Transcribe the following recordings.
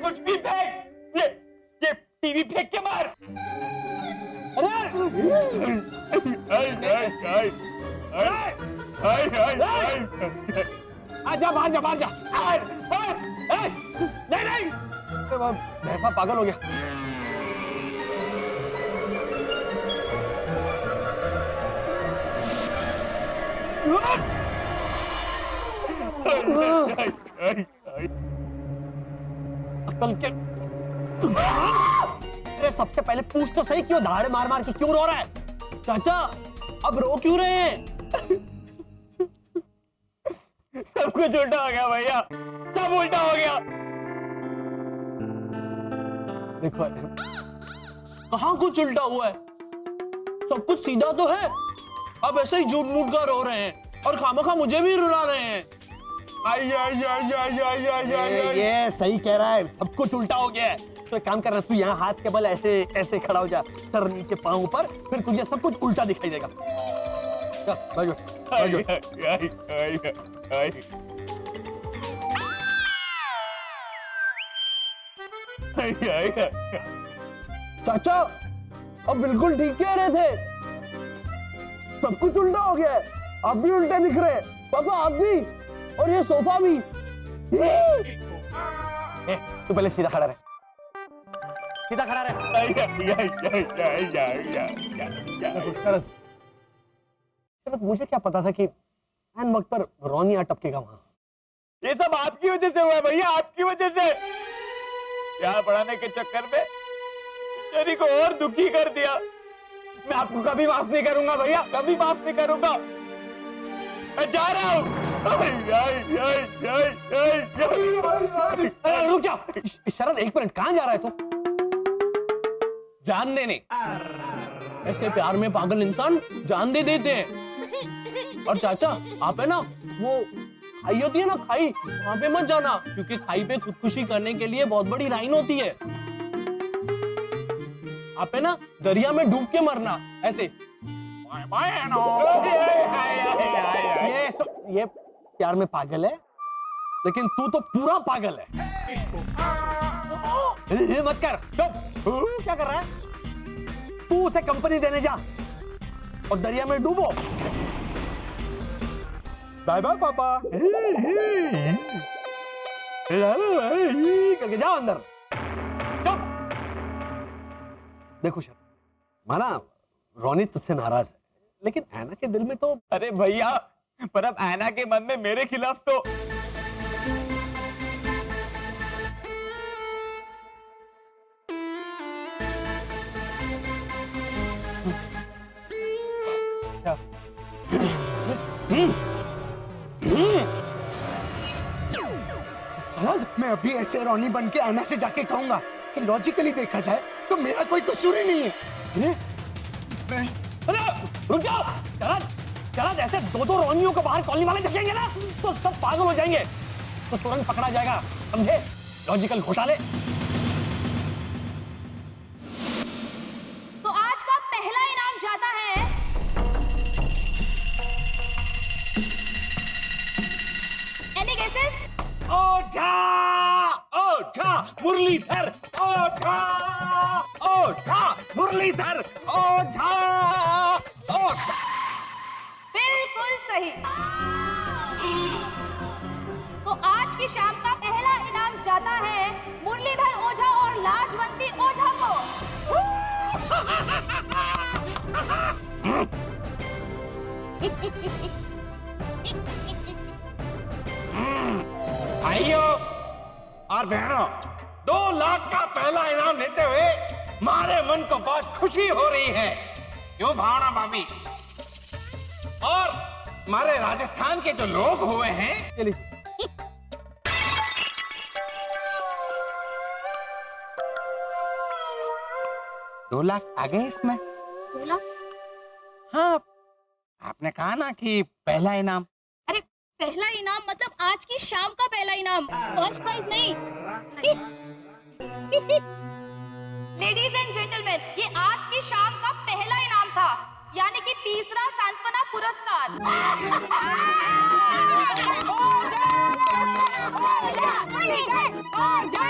कुछ भी फेंक, ये टीवी फेंक के मार। आजा बाहर जा, बाहर जा। नहीं नहीं, भैंसा पागल हो गया। अकल के, अरे सबसे पहले पूछ तो सही, क्यों धाड़ मार मार के क्यों रो रहा है? चाचा अब रो क्यों रहे हैं? सब कुछ उल्टा हो गया भैया, सब उल्टा हो गया। देखो कहां कुछ उल्टा हुआ है, सब कुछ सीधा तो है। अब ऐसे ही झूठ मूठ कर रो रहे हैं और खामखा मुझे भी रुला रहे हैं। ये सही कह रहा है, सब कुछ उल्टा हो गया है। तो एक काम कर रहा है, तू यहाँ हाथ के बल ऐसे ऐसे खड़ा हो जा, सर नीचे पांव ऊपर, फिर तुझे सब कुछ उल्टा दिखाई देगा। चाचा अब बिल्कुल ठीक कह रहे थे, सब कुछ उल्टा हो गया है। आप भी उल्टे दिख रहे हैं पापा, आप भी, और ये सोफा भी। तू पहले सीधा खड़ा रहे, सीधा खड़ा रहे। मुझे क्या पता था कि एन वक्त पर रोनी आ टपकेगा वहां। ये सब आपकी वजह से हुआ है भैया, आपकी वजह से। प्यार बढ़ाने के चक्कर में तेरी को और दुखी कर दिया। मैं आपको कभी माफ नहीं करूंगा भैया, कभी माफ नहीं करूंगा। मैं जा रहा हूं। रुक जा शरद, एक मिनट, कहां जा रहा है तू? जान देने, ऐसे प्यार में पागल इंसान जान दे देते हैं। और चाचा आप है ना, वो खाई होती है ना, खाई, वहां पे मत जाना, क्योंकि खाई पे खुदकुशी करने के लिए बहुत बड़ी लाइन होती है। आप है ना, दरिया में डूब के मरना, ऐसे। ये प्यार में पागल है, लेकिन तू तो पूरा पागल है। मत कर, क्या कर रहा है तू? उसे कंपनी देने जा और दरिया में डूबो। बाय बाय पापा। करके जाओ अंदर। देखो शर, माना रोनी तुझसे नाराज है, लेकिन ऐना के दिल में तो। अरे भैया, पर अब ऐना के मन में मेरे खिलाफ तो। मैं अभी ऐसे रोनी बन के ऐना से जाके कहूंगा कि लॉजिकली देखा जाए तो मेरा कोई कसूर ही नहीं है। रुक जाओ शरद, शरद, ऐसे दो दो रोनियों को बाहर कॉलोनी वाले देखेंगे ना तो सब पागल हो जाएंगे, तो तुरंत पकड़ा जाएगा, समझे? लॉजिकल घोटाले। तो आज का पहला इनाम जाता है एनी गेसेस? ओझा, ओझा, मुरलीधर, ओझा, ओझा, मुरलीधर, ओझा, ओझा। बिल्कुल सही। तो आज की शाम का पहला इनाम जाता है मुरलीधर ओझा और लाजवंती ओझा को। भाइयों और बहनों, 2 लाख का पहला इनाम लेते हुए हमारे मन को बहुत खुशी हो रही है, क्यों भावना भाभी? और हमारे राजस्थान के जो लोग हुए हैं, 2 लाख आ गए इसमें। 2 लाख? हाँ, आपने कहा ना कि पहला इनाम। अरे पहला इनाम मतलब आज की शाम का पहला इनाम, फर्स्ट प्राइज नहीं। लेडीज एंड जेंटलमैन, ये आज की शाम का पहला इनाम था, यानी कि तीसरा सांत्वना पुरस्कार। ओझा!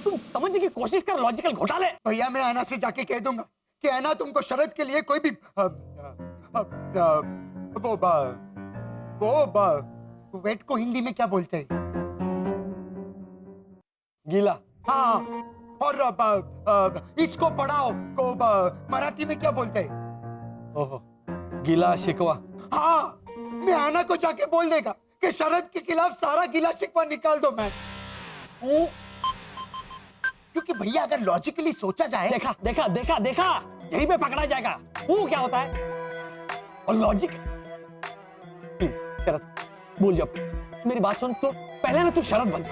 तुम समझने की कोशिश कर लॉजिकल घोटाले। भैया मैं ऐना से जाके कह दूंगा कि ऐना तुमको शरद के लिए कोई भी वेट को हिंदी में क्या बोलते हैं? गीला। हाँ, और इसको पढ़ाओ को मराठी में क्या बोलते हैं? ओहो, गीला शिकवा। हाँ, मैं ऐना को जाके बोल देगा कि शरद के खिलाफ सारा गीला शिकवा निकाल दो। मैं क्योंकि भैया अगर लॉजिकली सोचा जाए, देखा देखा देखा देखा, यहीं पे पकड़ा जाएगा। वो क्या होता है और लॉजिक। प्लीज शरद बोल, जब मेरी बात सुन। तो पहले ना तू शरद बन जा।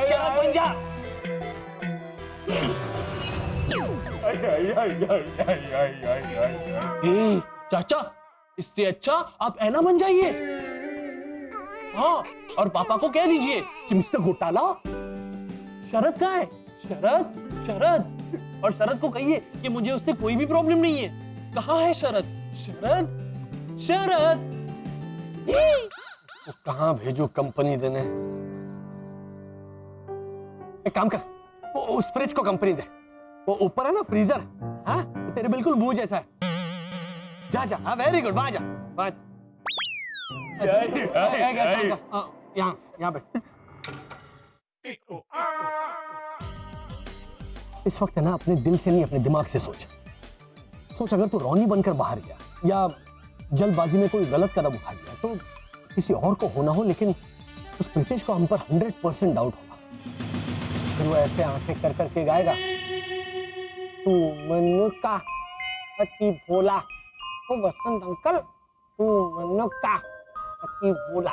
शरद बन जा। चाचा, इससे अच्छा आप ऐना बन जाइए। हाँ, और पापा को कह दीजिए कि मिस्टर घोटाला, शरद कहाँ है? शरद, शरद। और शरद को कहिए कि मुझे उससे कोई भी प्रॉब्लम नहीं है। कहाँ है शरद? शरद, शरद। वो कहाँ भेजू कंपनी देने? एक काम कर, वो उस फ्रिज को कंपनी दे। वो ऊपर है ना फ्रीजर, हाँ तेरे बिल्कुल मुंह जैसा है। जा जा, हाँ वेरी गुड, वहां जा, वहां जा। यहाँ यहाँ बैठ। इस वक्त है ना अपने दिल से नहीं अपने दिमाग से सोच। सोच, अगर तू रोनी बनकर बाहर गया या जल्दबाजी में कोई गलत कदम उठा लिया तो किसी और को होना हो, लेकिन उस प्रीतेश को हम पर 100% डाउट होगा। फिर वो ऐसे आंखें कर करके गाएगा, तू मन का अति भोला, ओ वसंत अंकल, तू मन का अति भोला।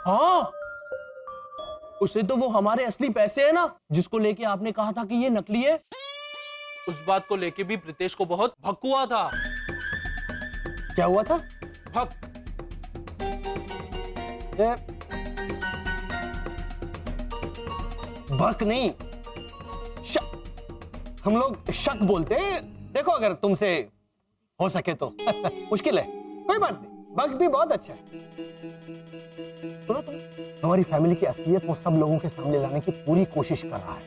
हाँ, उसे तो वो हमारे असली पैसे है ना, जिसको लेके आपने कहा था कि ये नकली है, उस बात को लेके भी प्रीतेश को बहुत भक हुआ था। क्या हुआ था? भक। ये भक नहीं, शक। हम लोग शक बोलते हैं। देखो अगर तुमसे हो सके तो। मुश्किल है, कोई बात नहीं, भक भी बहुत अच्छा है। सुनो तुम, हमारी फैमिली की असलियत वो सब लोगों के सामने लाने की पूरी कोशिश कर रहा है।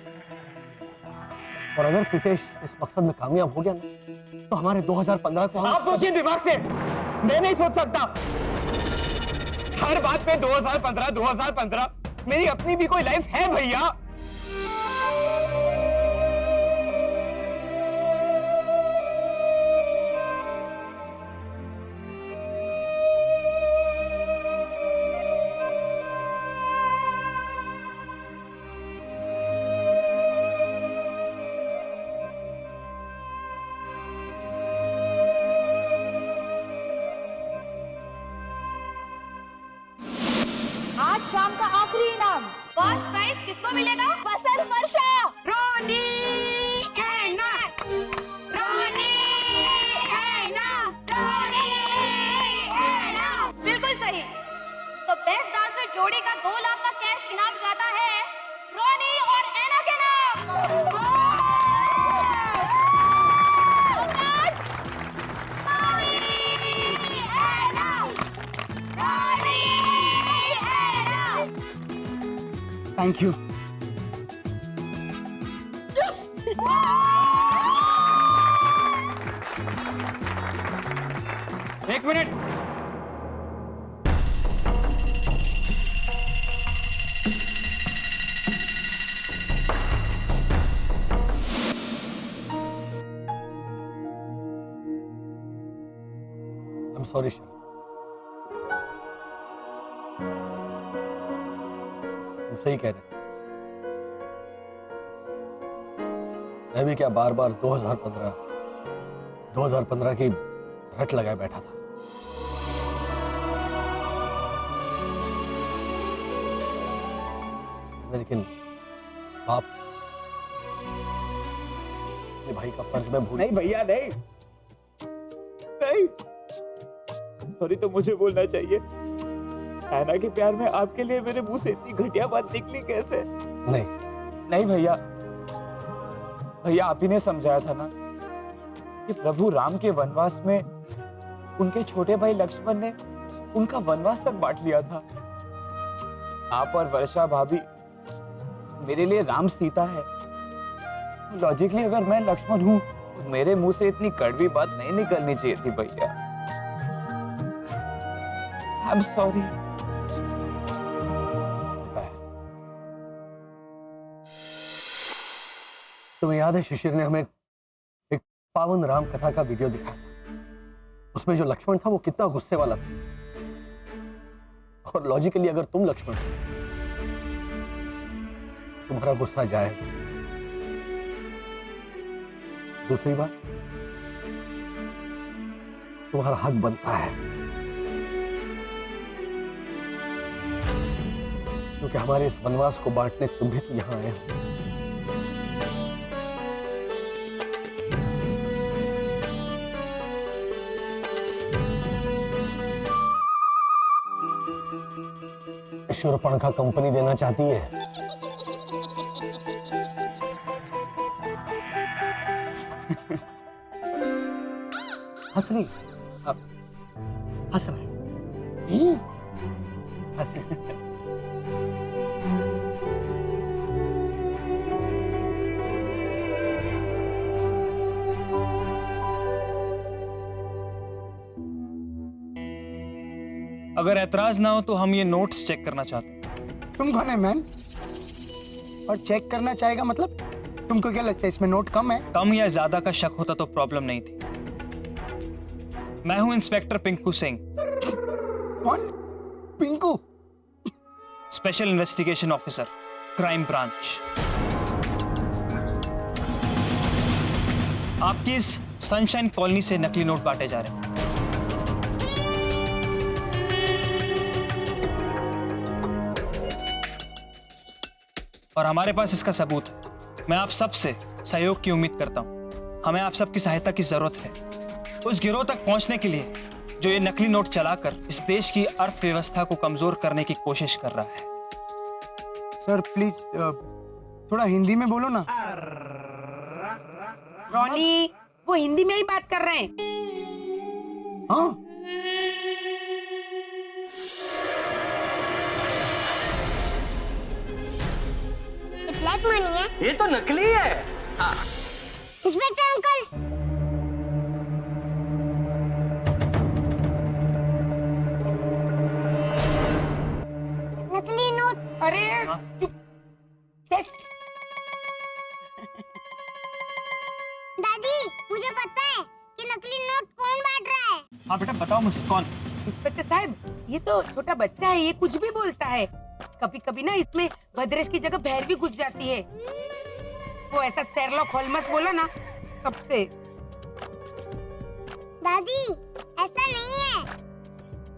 और अगर प्रीतेश इस मकसद में कामयाब हो गया ना, तो हमारे 2015 को आप सोचिए दिमाग से, मैं नहीं सोच सकता। हर बात पे 2015 2015। मेरी अपनी भी कोई लाइफ है भैया। आज शाम का आखिरी इनाम, फर्स्ट प्राइज किसको मिलेगा? वसंत वर्षा, रोनी ऐना, रोनी ऐना, रोनी ऐना। बिल्कुल सही। तो बेस्ट डांसर जोड़ी का 2 लाख का कैश इनाम जाता है रोनी और ऐना के नाम। Thank you. एक मिनट, I'm sorry, Shah. तुम सही कह रहे। मैं भी क्या बार बार 2015 की रट लगाए बैठा था। लेकिन बाप, अपने भाई का फर्ज मैं भूल। नहीं भैया नहीं, नहीं। सॉरी तो मुझे बोलना चाहिए। ऐना के प्यार में आपके लिए मेरे मुंह से इतनी घटिया बात निकली कैसे? नहीं, नहीं भैया, भैया आप ही ने समझाया था ना कि प्रभु राम के वनवास में उनके छोटे भाई लक्ष्मण ने उनका वनवास तक बांट लिया था। आप और वर्षा भाभी मेरे लिए राम सीता है। लॉजिकली अगर मैं लक्ष्मण हूं तो मेरे मुंह से इतनी कड़वी बात नहीं निकलनी चाहिए थी भैया। I am sorry. तुम्हें याद है शिशिर ने हमें एक पावन राम कथा का वीडियो दिखाया था। उसमें जो लक्ष्मण था वो कितना गुस्से वाला था। और लॉजिकली अगर तुम लक्ष्मण हो, तुम्हारा गुस्सा जायज है। दूसरी बात, तुम्हारा हक बनता है क्योंकि हमारे इस वनवास को बांटने तुम भी तो यहां आए हो। शूर्पणखा कंपनी देना चाहती है। हंस रही, हंस रहे, हंस रहे। अगर ऐतराज ना हो तो हम ये नोट्स चेक करना चाहते हैं। तुम कौन है मैन? और चेक करना चाहेगा मतलब? तुमको क्या लगता है इसमें नोट कम है? कम या ज्यादा का शक होता तो प्रॉब्लम नहीं थी। मैं हूं इंस्पेक्टर पिंकू सिंह, कौन? Pinku? Special investigation officer, crime branch. आपकी इस सनशाइन कॉलोनी से नकली नोट बांटे जा रहे हैं। और हमारे पास इसका सबूत है। मैं आप सबसे सहयोग की उम्मीद करता हूं। हमें आप सबकी सहायता की जरूरत है उस गिरोह तक पहुंचने के लिए जो ये नकली नोट चलाकर इस देश की अर्थव्यवस्था को कमजोर करने की कोशिश कर रहा है। सर प्लीज थोड़ा हिंदी में बोलो ना। रॉनी, वो हिंदी में ही बात कर रहे हैं। हाँ ब्लैक मनी है। ये तो नकली है। इंस्पेक्टर अंकल, नकली नोट। अरे चुप। यस। दादी, मुझे पता है कि नकली नोट कौन बांट रहा है। हाँ बेटा बताओ मुझे कौन। इंस्पेक्टर साहब, ये तो छोटा बच्चा है, ये कुछ भी बोलता है। कभी कभी ना इसमें भद्रेश की जगह भैर भी घुस जाती है। वो ऐसा शेरलॉक होल्मस बोला ना तब से। दादी, ऐसा नहीं है।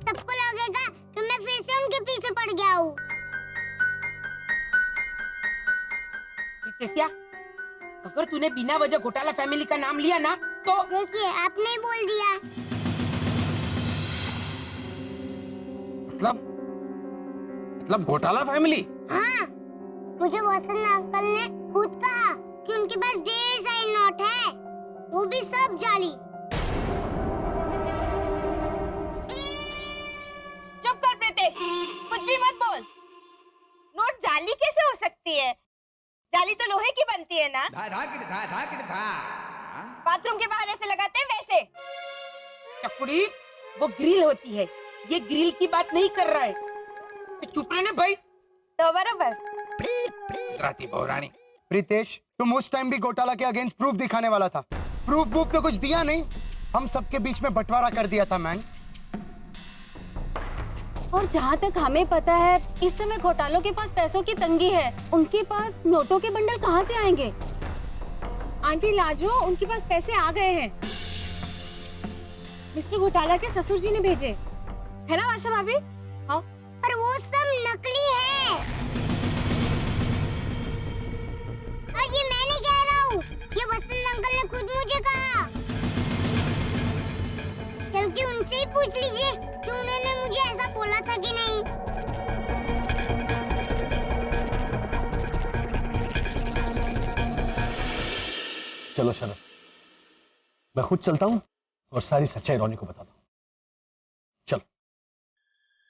सबको लगेगा कि मैं फिर से उनके पीछे पड़ गया हूँ। रितेशिया, अगर तूने बिना वजह घोटाला फैमिली का नाम लिया ना तो देखिए, आपने ही बोल दिया। मतलब घोटाला फैमिली? हाँ, मुझे वसंत अंकल ने खुद कहा कि उनके पास ढेर सारे नोट है, वो भी सब जाली। चुप कर प्रीतेश, कुछ भी मत बोल। नोट जाली कैसे हो सकती है? जाली तो लोहे की बनती है ना। बाथरूम के बाहर ऐसे लगाते हैं वैसे। चकुड़ी, वो ग्रिल होती है, ये ग्रिल की बात नहीं कर रहा है। तो चुप रहना भाई। तो बरोबर। राती बहुरानी। प्रीतेश, तुम उस टाइम भी घोटाला के अगेंस्ट प्रूफ दिखाने वाला था। प्रूफ तो कुछ दिया नहीं। हम सबके बीच में बंटवारा कर दिया था मैन। और जहाँ तक हमें पता है इस समय घोटालों के पास पैसों की तंगी है। उनके पास नोटों के बंडल कहाँ से आएंगे? आंटी लाजो, उनके पास पैसे आ गए हैं। मिस्टर घोटाला के ससुर जी ने भेजे, है ना वर्षा भाभी? हाँ। पर वो सब नकली है। और ये मैं नहीं कह रहा हूँ, ये वसंत अंकल ने खुद मुझे कहा। चल के उनसे ही पूछ लीजिए कि उन्होंने मुझे ऐसा बोला था कि नहीं। चलो शरद, मैं खुद चलता हूं और सारी सच्चाई रोनी को बताता हूं। चलो।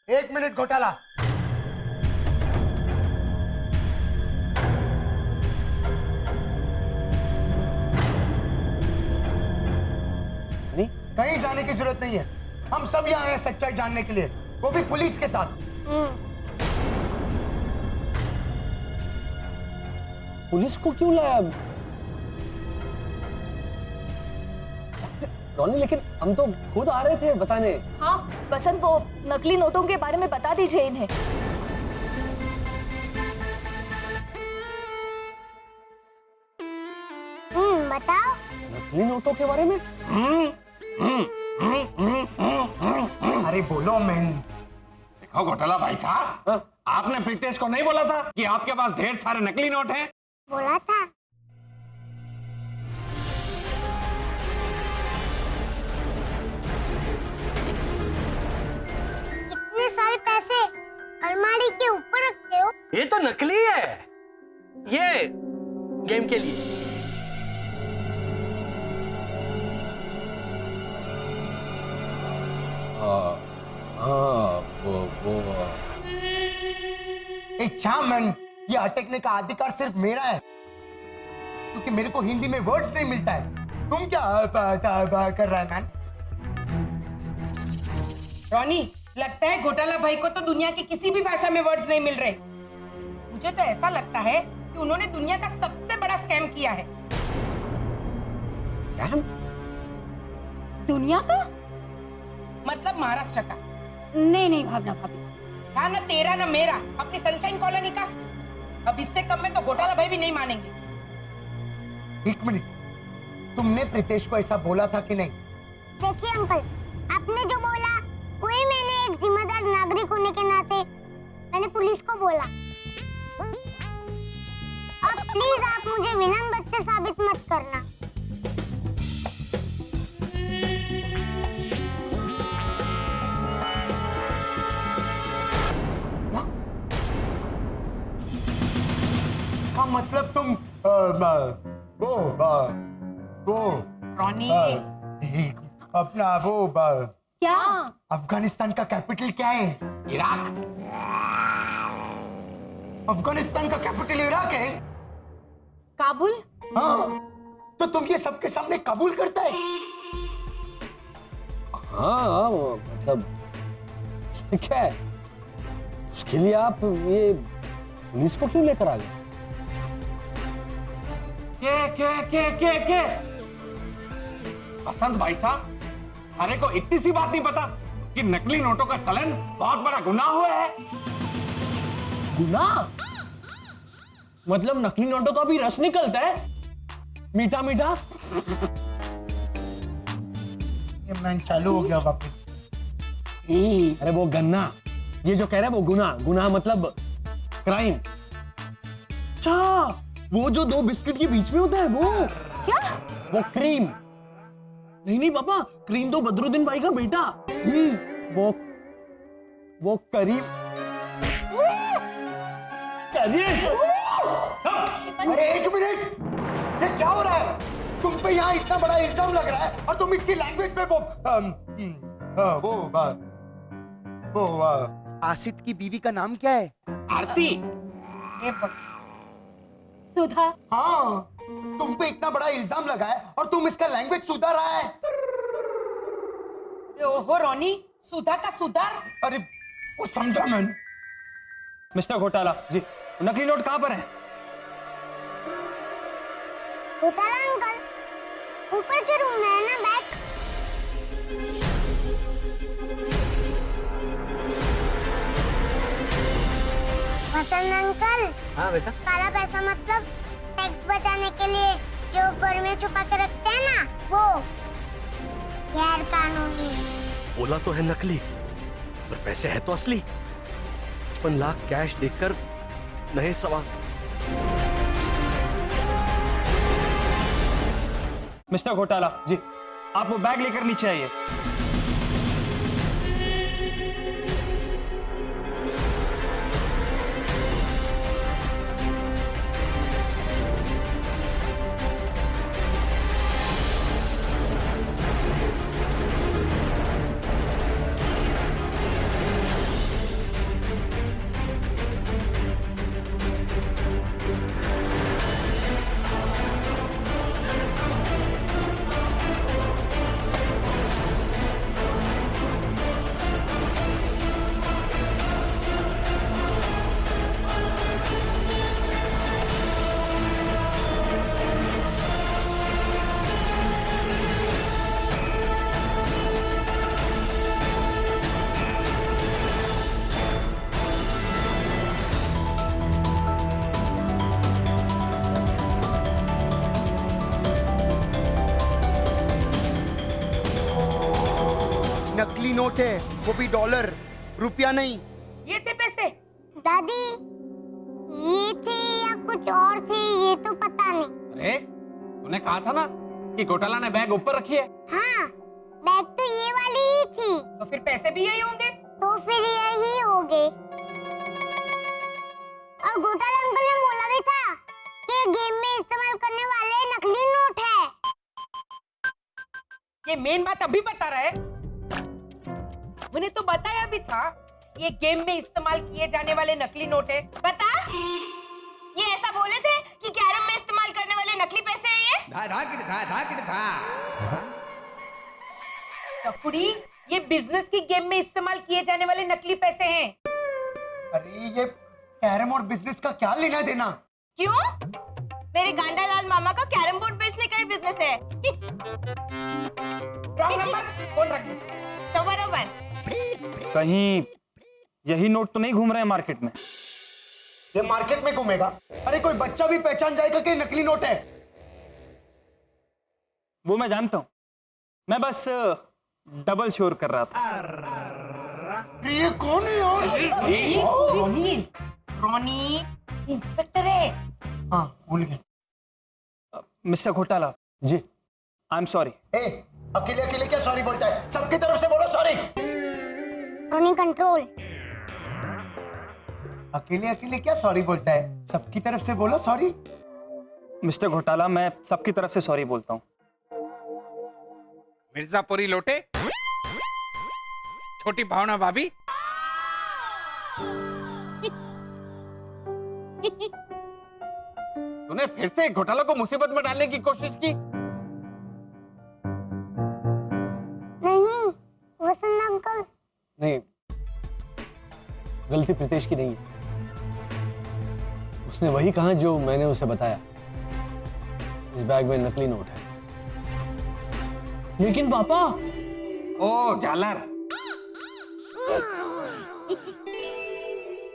1 मिनट घोटाला। नहीं, कहीं जाने की जरूरत नहीं है, हम सब यहाँ आए हैं सच्चाई जानने के लिए, वो भी पुलिस के साथ। पुलिस को क्यों लाया रोनी? लेकिन हम तो खुद आ रहे थे बताने। हाँ बसंत, वो नकली नोटों के बारे में बता दीजिए इन्हें। बताओ। नकली नोटों के बारे में? अरे बोलो मैन। देखो घोटाला भाई साहब, आपने प्रीतेश को नहीं बोला था कि आपके पास ढेर सारे नकली नोट हैं? बोला था। इतने सारे पैसे अलमारी के ऊपर रखते हो? ये तो नकली है, ये गेम के लिए। मैन, ये अटकने का अधिकार सिर्फ मेरा है, क्योंकि मेरे को हिंदी में वर्ड्स नहीं मिलता है। तुम क्या कर रहा है मैन? रॉनी, लगता है घोटाला भाई को तो दुनिया की किसी भी भाषा में वर्ड्स नहीं मिल रहे। मुझे तो ऐसा लगता है कि उन्होंने दुनिया का सबसे बड़ा स्कैम किया है। स्कैम? दुनिया का? मतलब महाराष्ट्र का। नहीं भावना भाभी। हाँ, ना तेरा ना मेरा, अपनी सनशाइन कॉलोनी का। अब इससे कम में तो घोटाला भाई भी नहीं मानेंगे। 1 मिनट, तुमने प्रीतेश को ऐसा बोला था कि नहीं? देखिए अंकल, आपने जो बोला वही मैंने एक जिम्मेदार नागरिक होने के नाते मैंने पुलिस को बोला। अब प्लीज आप मुझे विलन बच्चे साबित मत करना। हाँ, मतलब तुम वो रॉनी, अपना वो क्या? अफगानिस्तान का कैपिटल क्या है? इराक। अफगानिस्तान का कैपिटल इराक है? काबुल? हाँ, तो तुम ये सबके सामने कबूल करता है? हाँ, मतलब उसमें क्या है? उसके लिए आप ये पुलिस को क्यों लेकर आ गए? के बसंत भाई साहब, अरे को इतनी सी बात नहीं पता कि नकली नोटों का चलन बहुत बड़ा गुनाह हुआ है। गुनाह? मतलब नकली नोटों का भी रस निकलता है, मीठा मीठा। ये मैन चालू हो गया वापस। अरे वो गन्ना, ये जो कह रहा है वो गुनाह। गुनाह मतलब क्राइम। अच्छा, वो जो 2 बिस्किट के बीच में होता है वो? क्या? वो क्रीम। नहीं पापा, क्रीम तो बदरुद्दीन भाई का बेटा। वो करीम। अरे 1 मिनट, ये क्या हो रहा है? तुम पे यहाँ इतना बड़ा इल्जाम लग रहा है और तुम इसकी लैंग्वेज में वो आसित की बीवी का नाम क्या है? आरती। सुधा। हाँ, तुम पे इतना बड़ा इल्जाम लगा है और तुम इसका लैंग्वेज सुधार रहा है। ओहो रॉनी, सुधा का सुधार? अरे वो समझा मैंने। मिस्टर घोटाला जी, नकली नोट कहाँ पर है? घोटाला अंकल, ऊपर के रूम में है ना बैग। वसंत अंकल। हाँ बेटा। काला पैसा मतलब टैक्स बचाने के लिए जो घर में छुपा के रखते हैं ना, वो गैर कानूनी। बोला तो है नकली, पर पैसे है तो असली। 55 लाख कैश देखकर नए सवाल। मिस्टर घोटाला जी, आप वो बैग लेकर नीचे आइए। नकली नोट है, वो भी डॉलर, रुपया नहीं। ये थे पैसे। दादी, ये थे या कुछ और थे ये तो पता नहीं। अरे तूने कहा था ना कि घोटाला ने बैग ऊपर रखी है। हाँ, बैग तो ये वाली ही थी। तो फिर पैसे भी यही होंगे। तो फिर यही होंगे। और घोटाला अंकल ने बोला भी था कि गेम में इस्तेमाल करने वाले नकली नोट है। ये मेन बात अभी बता रहा है। मैंने तो बताया भी था ये गेम में इस्तेमाल किए जाने वाले नकली नोट है। बता, ये ऐसा बोले थे कि कैरम में इस्तेमाल करने वाले नकली पैसे हैं ये? टकुरी, ये बिजनेस की गेम में इस्तेमाल किए जाने वाले नकली पैसे हैं। अरे ये कैरम और बिजनेस का क्या लेना देना? क्यों? मेरे गांडालाल मामा का कैरम बोर्ड बेचने का ही बिजनेस है। रॉन्ग नंबर कौन रखी? तो बराबर। कहीं यही नोट तो नहीं घूम रहे हैं मार्केट में? ये मार्केट में घूमेगा? अरे कोई बच्चा भी पहचान जाएगा कि नकली नोट है। वो मैं जानता हूं, मैं बस डबल श्योर कर रहा था। ये कौन है यार? रॉनी इंस्पेक्टर है। हाँ, भूल गया। मिस्टर घोटाला जी, आई एम सॉरी। ए, अकेले अकेले क्या सॉरी बोलता है? सबकी तरफ से बोलो सॉरी। रोनी कंट्रोल। अकेले अकेले क्या सॉरी बोलता है? सबकी तरफ से बोलो सॉरी। मिस्टर घोटाला, मैं सबकी तरफ से सॉरी बोलता हूँ। मिर्जापुरी लोटे, छोटी भावना भाभी, तूने फिर से घोटाला को मुसीबत में डालने की कोशिश की। नहीं, वसंत अंकल। नहीं, गलती प्रीतेश की नहीं है। उसने वही कहा जो मैंने उसे बताया। इस बैग में नकली नोट है। लेकिन पापा, ओ झालर,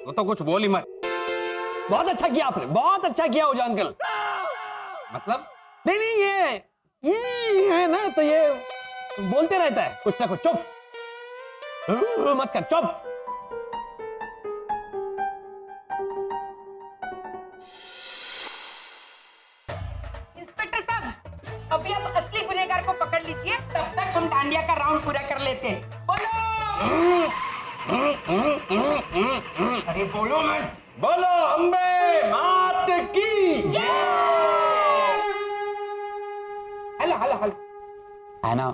वो तो कुछ बोल ही मत। बहुत अच्छा किया आपने, बहुत अच्छा किया उजा अंकल। मतलब नहीं नहीं, ये है ना, तो ये बोलते रहता है कुछ ना कुछ। चुप मत कर, चुप। इंस्पेक्टर साहब, अभी आप असली गुनहगार को पकड़ लीजिए, तब तक हम डांडिया का राउंड पूरा कर लेते हैं। बोलो। अरे बोलो मैं। बोलो अम्बे मात की जय। Hello hello hello. है ना?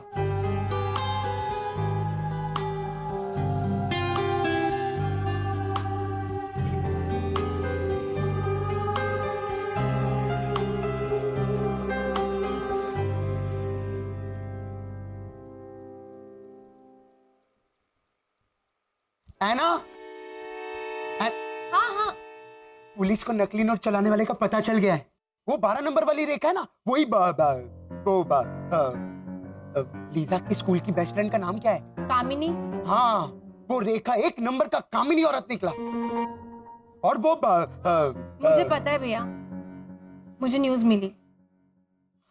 ऐना? हाँ हाँ, पुलिस को नकली नोट चलाने वाले का पता चल गया है। वो 12 नंबर वाली रेखा है ना, वही लीजा की स्कूल की बेस्ट फ्रेंड का नाम क्या है? कामिनी। हाँ, वो रेखा 1 नंबर का कामिनी औरत निकला। और वो मुझे पता है भैया, मुझे न्यूज़ मिली।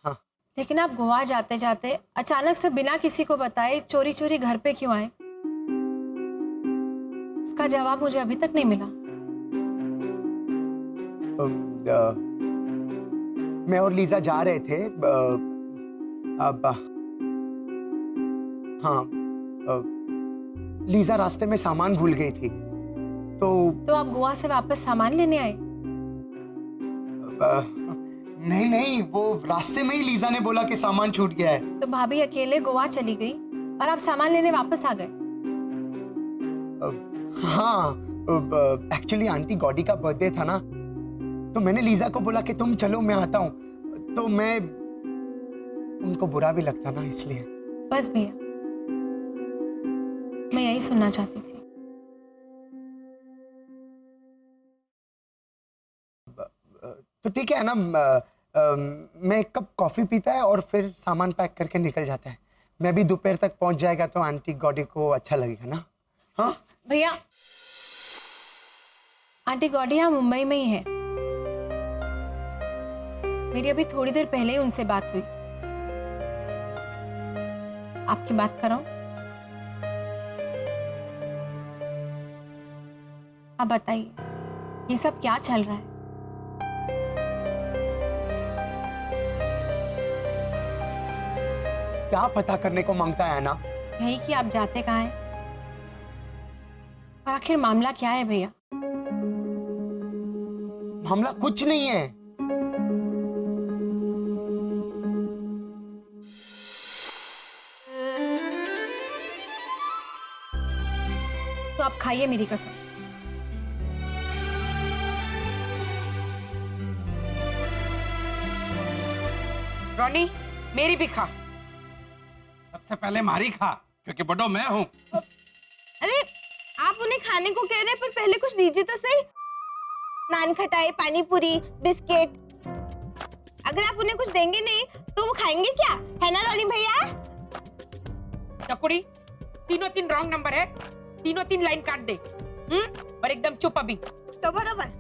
हाँ। लेकिन आप गोवा जाते जाते अचानक से बिना किसी को बताए चोरी चोरी घर पे क्यों आए? उसका जवाब मुझे अभी तक नहीं मिला। मैं और लीजा जा रहे थे। लीजा रास्ते में सामान भूल गई थी, तो आप गोवा से वापस सामान लेने आए? नहीं नहीं, वो रास्ते में ही लीजा ने बोला कि सामान छूट गया है। तो भाभी अकेले गोवा चली गई और आप सामान लेने वापस आ गए? हाँ, एक्चुअली आंटी गॉडी का बर्थडे था ना, तो मैंने लीजा को बोला कि तुम चलो मैं आता हूँ। तो मैं उनको बुरा भी लगता ना, इसलिए। बस भैया, मैं यही सुनना चाहती थी। तो ठीक है ना, मैं एक कप कॉफी पीता है और फिर सामान पैक करके निकल जाता है। मैं भी दोपहर तक पहुंच जाएगा तो आंटी गॉडी को अच्छा लगेगा ना। हाँ भैया, आंटी गॉडी यहाँ मुंबई में ही है। मेरी अभी थोड़ी देर पहले ही उनसे बात हुई। आपकी बात कराऊं? आप बताइए ये सब क्या चल रहा है? क्या पता करने को मांगता है ना? यही कि आप जाते कहाँ हैं और आखिर मामला क्या है भैया? मामला कुछ नहीं है। तो आप खाइए मेरी कसम। रोनी मेरी भी खा। सबसे पहले मारी खा, क्योंकि बड़ो मैं हूँ। अरे आप उन्हें खाने को कह रहे हैं, पर पहले कुछ दीजिए तो सही। नान खटाई, पानी पूरी, बिस्किट। अगर आप उन्हें कुछ देंगे नहीं तो वो खाएंगे क्या? है ना रोनी भैया? चकुड़ी, तीनों तीन रॉन्ग नंबर है, तीनों तीन लाइन काट दे। और एकदम चुप अभी। तो बरोबर।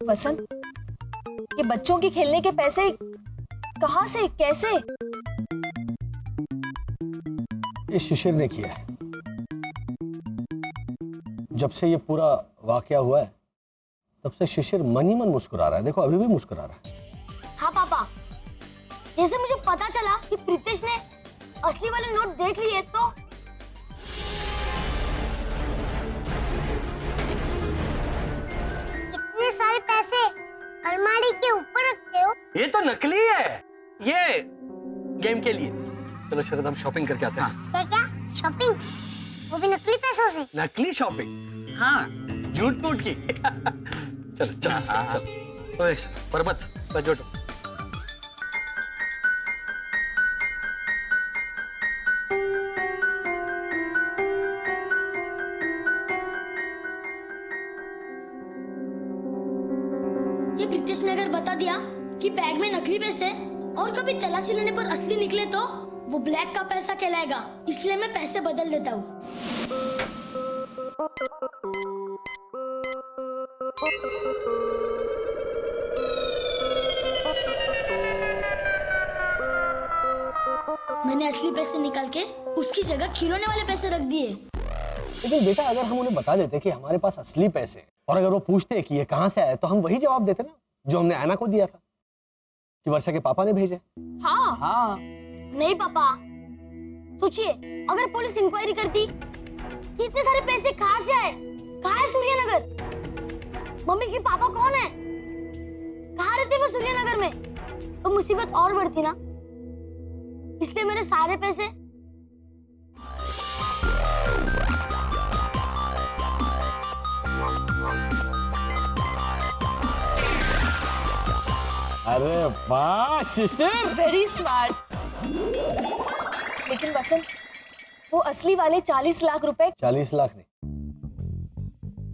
वसंत, ये बच्चों के खेलने के पैसे कहाँ से, कैसे? ये शिशिर ने किया है। जब से ये पूरा वाकया हुआ है तब से शिशिर मन ही मन मुस्कुरा रहा है। देखो अभी भी मुस्कुरा रहा है। हाँ पापा, जैसे मुझे पता चला कि प्रीतेश ने असली वाले नोट देख लिए तो इतने सारे पैसे अलमारी के ऊपर रखते हो? ये तो नकली है, ये गेम के लिए। चलो शरद हम शॉपिंग करके आते हैं। क्या क्या शॉपिंग? वो भी नकली पैसों से? नकली शॉपिंग? हाँ, झूठ मूठ की। चलो चलो चलो। ओए पर्वत बजो। ये प्रीतेश ने अगर बता दिया कि बैग में नकली पैसे और कभी तलाशी लेने पर असली निकले तो वो ब्लैक का पैसा कहलाएगा। इसलिए मैं पैसे बदल देता हूँ। मैंने असली पैसे निकाल के उसकी जगह खिलौने वाले पैसे रख दिए। लेकिन बेटा अगर हम उन्हें बता देते कि हमारे पास असली पैसे, और अगर वो पूछते कि ये कहाँ से आए, तो हम वही जवाब देते ना जो हमने ऐना को दिया था कि वर्षा के पापा ने भेजे। हाँ नहीं पापा, सोचिए अगर पुलिस इंक्वायरी करती कि इतने सारे पैसे कहाँ से आए, कहाँ है सूर्यनगर, मम्मी के पापा कौन है, कहाँ रहते वो सूर्यनगर में, तो मुसीबत और बढ़ती ना। इसलिए मेरे सारे पैसे अरे वाह शिशिर, वेरी स्मार्ट। लेकिन वसंत, वो असली वाले 40 लाख रुपए 40 लाख नहीं,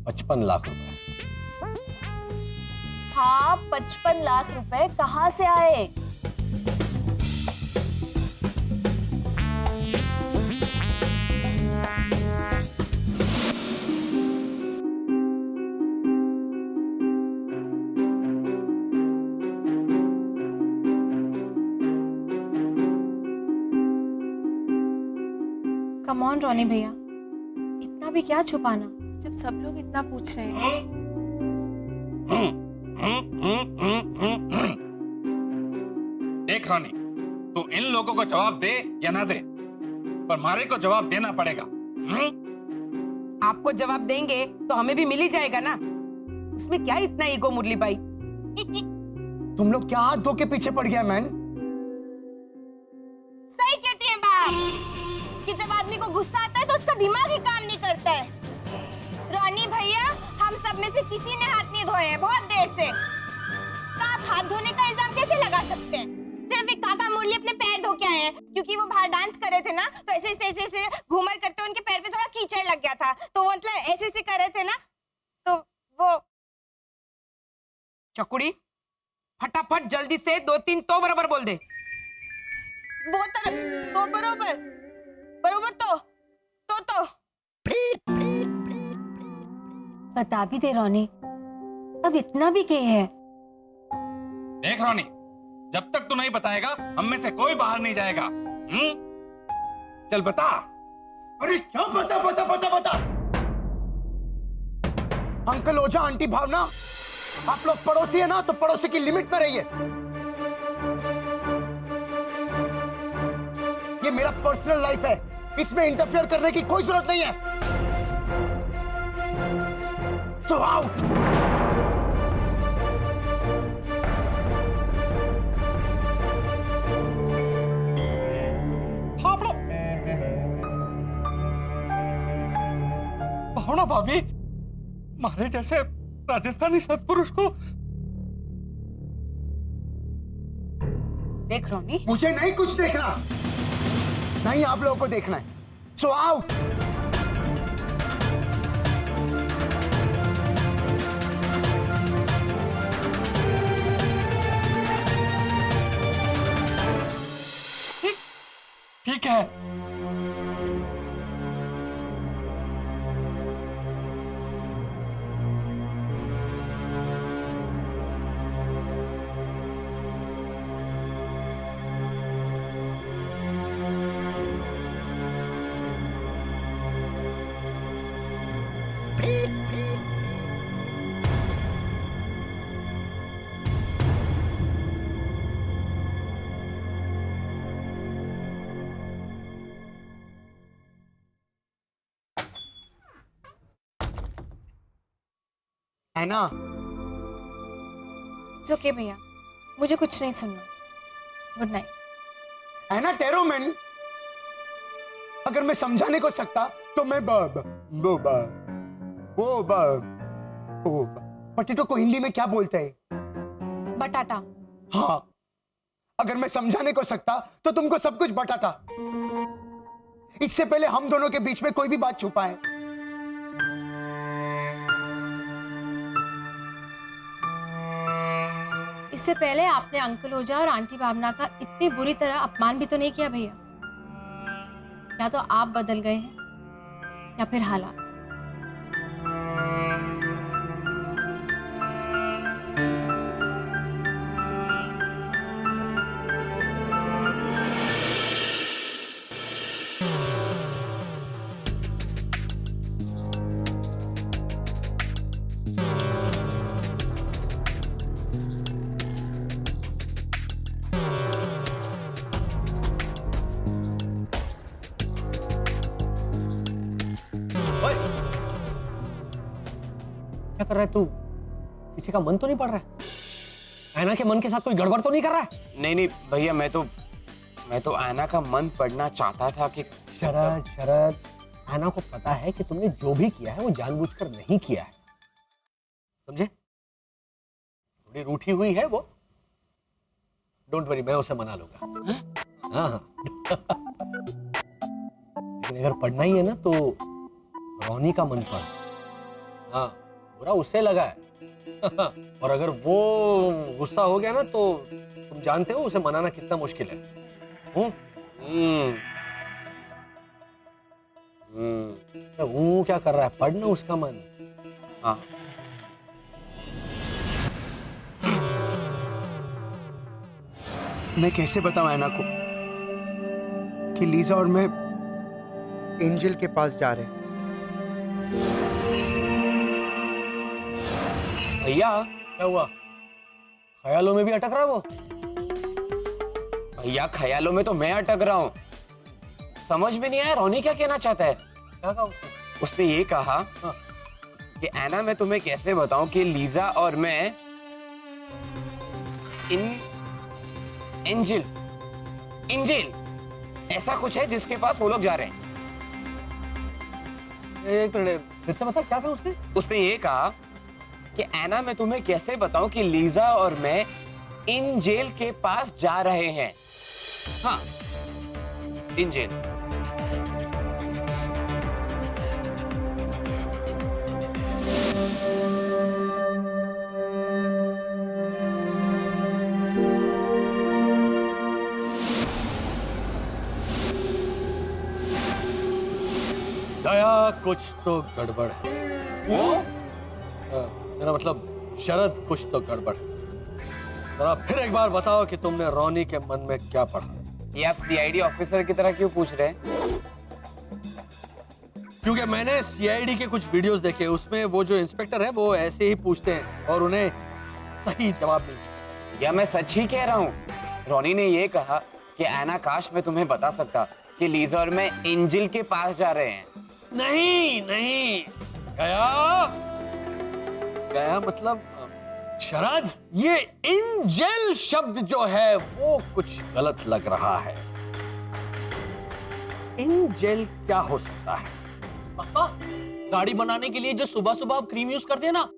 55 लाख रुपए। हाँ, 55 लाख रुपए कहाँ से आए? कम ऑन रोनी भैया, इतना भी क्या छुपाना जब सब लोग इतना पूछ रहे हैं। देख रानी, तू इन लोगों को जवाब दे या ना दे, पर मारे को जवाब देना पड़ेगा। आपको जवाब देंगे तो हमें भी मिल ही जाएगा ना। उसमें क्या इतना ईगो मुरली भाई? तुम लोग क्या हाथ धो के पीछे पड़ गया मैन? सही कहती हैं बाप कि जब आदमी को गुस्सा आता है तो उसका दिमाग ही काम नहीं करता है। रोनी भैया, हम सब में से किसी ने हाथ नहीं धोए हैं बहुत देर से, तो आप हाथ धोने का इल्जाम कैसे लगा सकते हैं? सिर्फ एक काका मुरली अपने पैर धो के आए हैं, क्योंकि वो बाहर डांस कर रहे थे ना, तो ऐसे ऐसे घूमर करते उनके पैर पे थोड़ा कीचड़ लग गया था, तो वो मतलब ऐसे ऐसे कर रहे थे ना, तो वो। चकुड़ी, फटाफट जल्दी से 2-3 तो बराबर बोल दे। तो बरोबर तो बता भी दे रोनी, अब इतना भी के है। देख रोनी, जब तक तू नहीं बताएगा हम में से कोई बाहर नहीं जाएगा। चल बता। अरे क्या बता बता बता बता। अंकल ओझा, आंटी भावना, आप लोग पड़ोसी है ना, तो पड़ोसी की लिमिट में रहिए। ये मेरा पर्सनल लाइफ है, इसमें इंटरफेयर करने की कोई जरूरत नहीं है। So out. भावना भाभी, मारे जैसे राजस्थानी सत्पुरुष को। देख रोनी, मुझे नहीं कुछ देखना, नहीं आप लोगों को देखना है। So out. ठीक है। है ना? इट्स ओके भैया, मुझे कुछ नहीं सुनना। Good night. है ना टेरोमैन? अगर मैं समझाने को सकता तो मैं पटेटो को हिंदी में क्या बोलते हैं? बटाटा। हाँ, अगर मैं समझाने को सकता तो तुमको सब कुछ बटाता। इससे पहले हम दोनों के बीच में कोई भी बात छुपा है? इससे पहले आपने अंकल ओझा और आंटी भावना का इतनी बुरी तरह अपमान भी तो नहीं किया भैया। या तो आप बदल गए हैं या फिर हालात। क्या कर रहा है तू? किसी का मन तो नहीं पड़ रहा है? ऐना के मन के साथ कोई गड़बड़ तो नहीं कर रहा है? नहीं नहीं भैया, मैं तो ऐना का मन पढ़ना चाहता था कि शरद, ऐना को पता है कि तुमने जो भी किया है वो जानबूझकर नहीं किया है, समझे? थोड़ी रूठी हुई है वो। डोंट वरी, मैं उसे मना लूंगा। हाँ हाँ। लेकिन अगर पढ़ना ही है ना तो रोनी का मन पढ़। हाँ, बुरा उससे लगा है। और अगर वो गुस्सा हो गया ना तो तुम जानते हो उसे मनाना कितना मुश्किल है। वो क्या कर रहा है? पढ़ना उसका मन। हाँ। मैं कैसे बताऊं ऐना को कि लीजा और मैं एंजल के पास जा रहे हैं? भैया क्या हुआ? ख्यालों में भी अटक रहा है वो? भैया ख्यालों में तो मैं अटक रहा हूँ। समझ में नहीं आया रोनी क्या कहना चाहता है। क्या कहा उसने? उसने ये कहा कि ऐना, मैं तुम्हें कैसे बताऊं कि लीजा और मैं एंजल ऐसा कुछ है जिसके पास वो लोग जा रहे हैं। एक मिनट, फिर से बता, क्या कहा उसने? उसने ये कहा कि ऐना, मैं तुम्हें कैसे बताऊं कि लीजा और मैं इन जेल के पास जा रहे हैं। हाँ, इन जेल। दया, कुछ तो गड़बड़ है। वो मेरा मतलब शरद कुछ तो गड़बड़ है। जरा फिर एक बार बताओ कि तुमने रोनी के मन में क्या पढ़ा। ये आप सीआईडी ऑफिसर की तरह क्यों पूछ रहे हैं? क्योंकि मैंने सीआईडी के कुछ वीडियोस देखे, उसमें वो जो इंस्पेक्टर है वो ऐसे ही पूछते हैं और उन्हें सही जवाब मिलता। या मैं सच ही कह रहा हूँ। रोनी ने ये कहा कि ऐना काश मैं तुम्हें बता सकता कि लीजा और मैं एंजल के पास जा रहे हैं। नहीं नहीं, गया गया मतलब शरद, ये एंजल शब्द जो है वो कुछ गलत लग रहा है। एंजल क्या हो सकता है? पापा, गाड़ी बनाने के लिए जो सुबह सुबह आप क्रीम यूज करते हैं ना,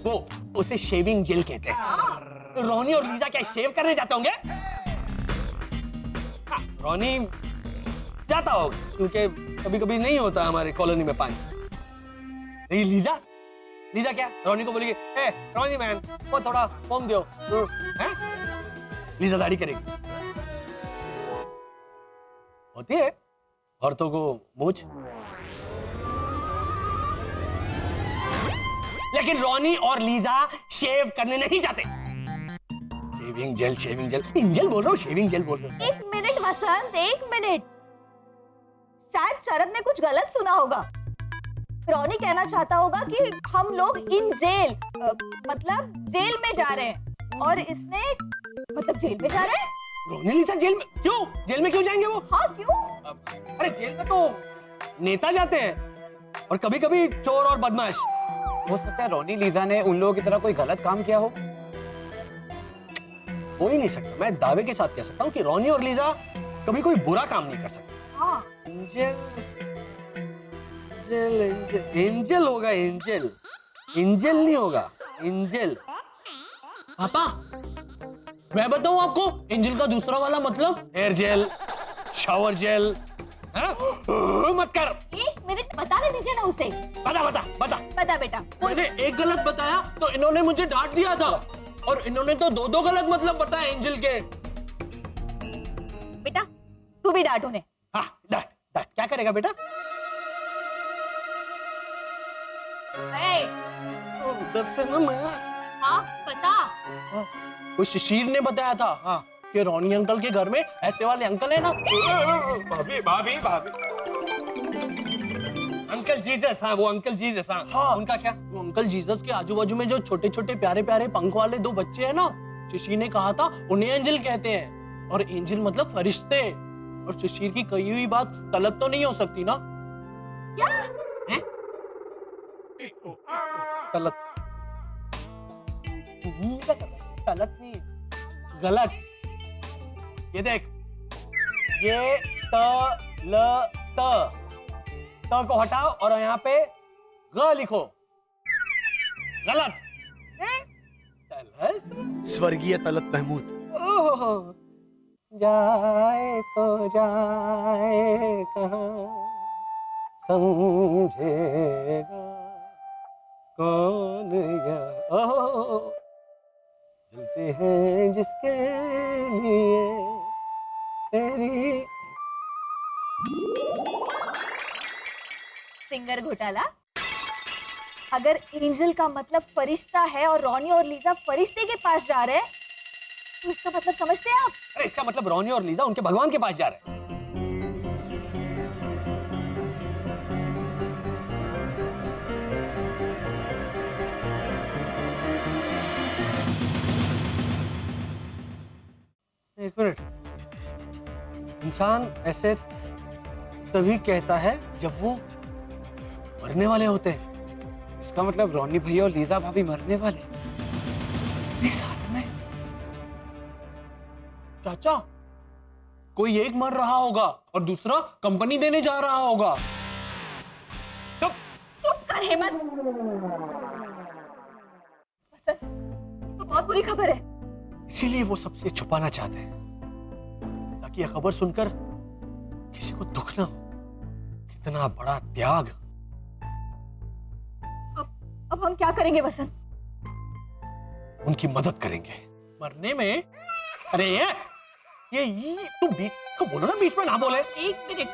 वो उसे शेविंग जेल कहते हैं। रोनी और लीजा क्या शेव करने जाते होंगे? हाँ, रोनी जाता होगा क्योंकि कभी कभी नहीं होता हमारे कॉलोनी में पानी। नहीं, लीजा लीजा क्या रोनी को बोलेगी, ए रोनी मैन वो थोड़ा फोम दो, हैं? लीजा दाढ़ी करेगी। होती है औरतों को मूछ, लेकिन रोनी और लीजा शेव करने नहीं जाते। शेविंग जेल, इंजल बोल रहा हूँ, शेविंग जेल बोल रहा हूँ। एक मिनट वसंत, एक मिनट। शायद शरद ने कुछ गलत सुना होगा। रोनी कहना चाहता होगा कि हम लोग इन जेल मतलब जेल में जा रहे हैं और इसने मतलब जेल में जा रहे हैं। रोनी लीजा जेल में क्यों? जेल में क्यों जाएंगे वो? हाँ क्यों? अरे जेल में तो नेता जाते हैं और कभी कभी चोर और बदमाश। हो सकता है रोनी लीजा ने उन लोगों की तरह कोई गलत काम किया हो। हो ही नहीं सकता। मैं दावे के साथ कह सकता हूँ कि रोनी और लीजा कभी कोई बुरा काम नहीं कर सकते। हाँ। एंजल होगा, एंजल नहीं होगा, एंजल। पापा, मैं बताऊं आपको एंजल का दूसरा वाला मतलब? Hair gel, shower gel. मत कर। एक मिनट बताने दीजिए ना उसे। बता बेटा। मैंने एक गलत बताया तो इन्होंने मुझे डांट दिया था और इन्होंने तो दो गलत मतलब बताया एंजल के। बेटा तू भी डांट उन्हें। हाँ, डांट क्या करेगा बेटा? उधर से ना मैं। हाँ बता। वो शिशिर ने बताया था कि रोनी अंकल के घर में ऐसे वाले अंकल है ना। भाभी अंकल जीसस। हाँ, वो अंकल जीसस। हाँ, उनका क्या? वो अंकल जीसस के आजू बाजू में जो छोटे छोटे प्यारे प्यारे पंख वाले दो बच्चे हैं ना, शिशिर ने कहा था उन्हें एंजल कहते हैं। और एंजल मतलब फरिश्ते। और शिशिर की कही हुई बात गलत तो नहीं हो सकती ना? गलत नहीं है, गलत। ये देख, ये त को हटाओ और यहाँ पे ग लिखो। गलत। तलत, स्वर्गीय तलत महमूद। जाए तो जाए कहाँ, समझेगा कौन जलते हैं जिसके लिए तेरी। सिंगर घोटाला। अगर एंजल का मतलब फरिश्ता है और रोनी और लीजा फरिश्ते के पास जा रहे हैं तो इसका मतलब समझते हैं आप? अरे इसका मतलब रोनी और लीजा उनके भगवान के पास जा रहे हैं। एक मिनट, इंसान ऐसे तभी कहता है जब वो मरने वाले होते हैं। इसका मतलब रोनी भैया और लीजा भाभी मरने वाले इस साथ में। चाचा, कोई एक मर रहा होगा और दूसरा कंपनी देने जा रहा होगा। चुप कर हेमंत। वसंत, ये तो बहुत बुरी खबर है। इसीलिए वो सबसे छुपाना चाहते हैं ताकि यह खबर सुनकर किसी को दुख ना हो। कितना बड़ा त्याग। अब हम क्या करेंगे वसंत? उनकी मदद करेंगे। मरने में? अरे ये तू बीच तो बोलो ना, बीच में ना बोले। एक मिनट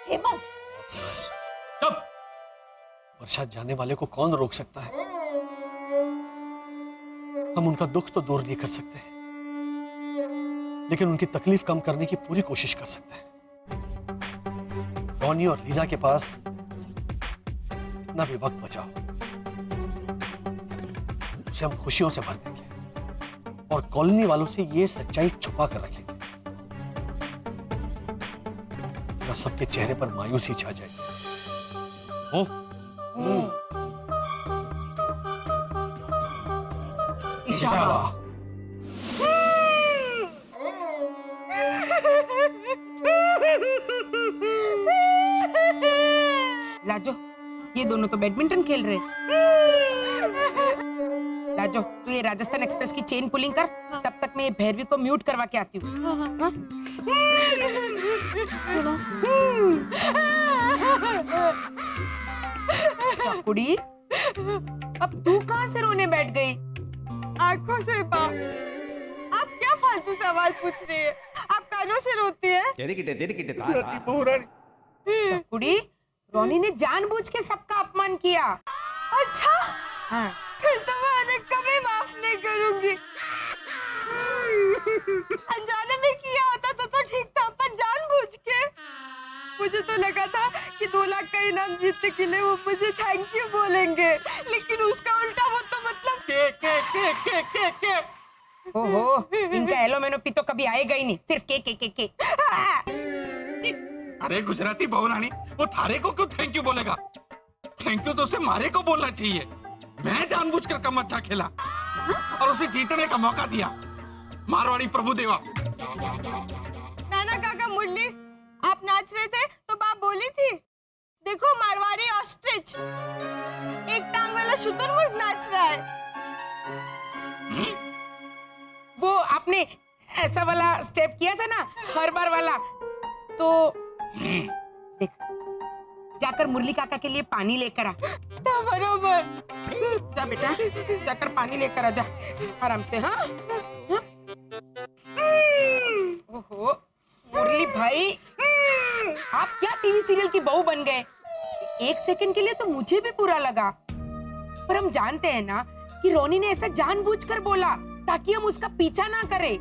हेमंत। चुप। वर्षा जाने वाले को कौन रोक सकता है? हम उनका दुख तो दूर नहीं कर सकते, लेकिन उनकी तकलीफ कम करने की पूरी कोशिश कर सकते हैं। रॉनी और लीजा के पास इतना भी वक्त बचा हो, उसे हम खुशियों से भर देंगे और कॉलोनी वालों से ये सच्चाई छुपा कर रखेंगे। ना सबके चेहरे पर मायूसी छा जाएगी। ओ? इंशाअल्लाह। लाजो, ये दोनों तो बैडमिंटन खेल रहे। लाजो, तू ये राजस्थान एक्सप्रेस की चेन पुलिंग कर, तब तक मैं ये भैरवी को म्यूट करवा के आती हूँ। हाँ? चाकुड़ी, अब तू कहाँ से रोने बैठ गई? आंखों से बा। आप क्या फालतू सवाल पूछ रही है? आप कानों से रोती है? चाकुड़ी, रोनी ने जानबूझ के सबका अपमान किया। अच्छा, हाँ। फिर तो मैं उन्हें कभी माफ नहीं करूंगी। अनजाने में किया होता तो ठीक था, पर जानबूझ के। मुझे तो लगा था कि 2 लाख का इनाम जीतने के लिए वो मुझे थैंक यू बोलेंगे, लेकिन उसका उल्टा वो तो मतलब के। ओहो, इनका एलोमेनोपी तो कभी आएगा ही नहीं, सिर्फ के। अरे गुजराती बहुरानी, वो थारे को क्यों थैंक यू बोलेगा? थैंक यू तो उसे मारे को बोलना चाहिए। मैं जानबूझकर कम अच्छा खेला और उसे जीतने का मौका दिया। मारवाड़ी प्रभुदेवा। नाना काका मुरली, आप नाच रहे थे तो बाप बोली थी, देखो मारवाड़ी ऑस्ट्रिच, एक टांग वाला शुतुरमुर्ग नाच रहा है। वो आपने ऐसा वाला स्टेप किया था ना, हर बार वाला, तो देख, जाकर मुरली काका के लिए पानी लेकर आ। बरोबर। जा बेटा, जाकर पानी लेकर आ, जा आराम से। हाँ? हाँ? ओहो, मुरली भाई, आप क्या टीवी सीरियल की बहू बन गए? 1 सेकंड के लिए तो मुझे भी बुरा लगा, पर हम जानते हैं ना कि रोनी ने ऐसा जानबूझकर बोला ताकि हम उसका पीछा ना करें।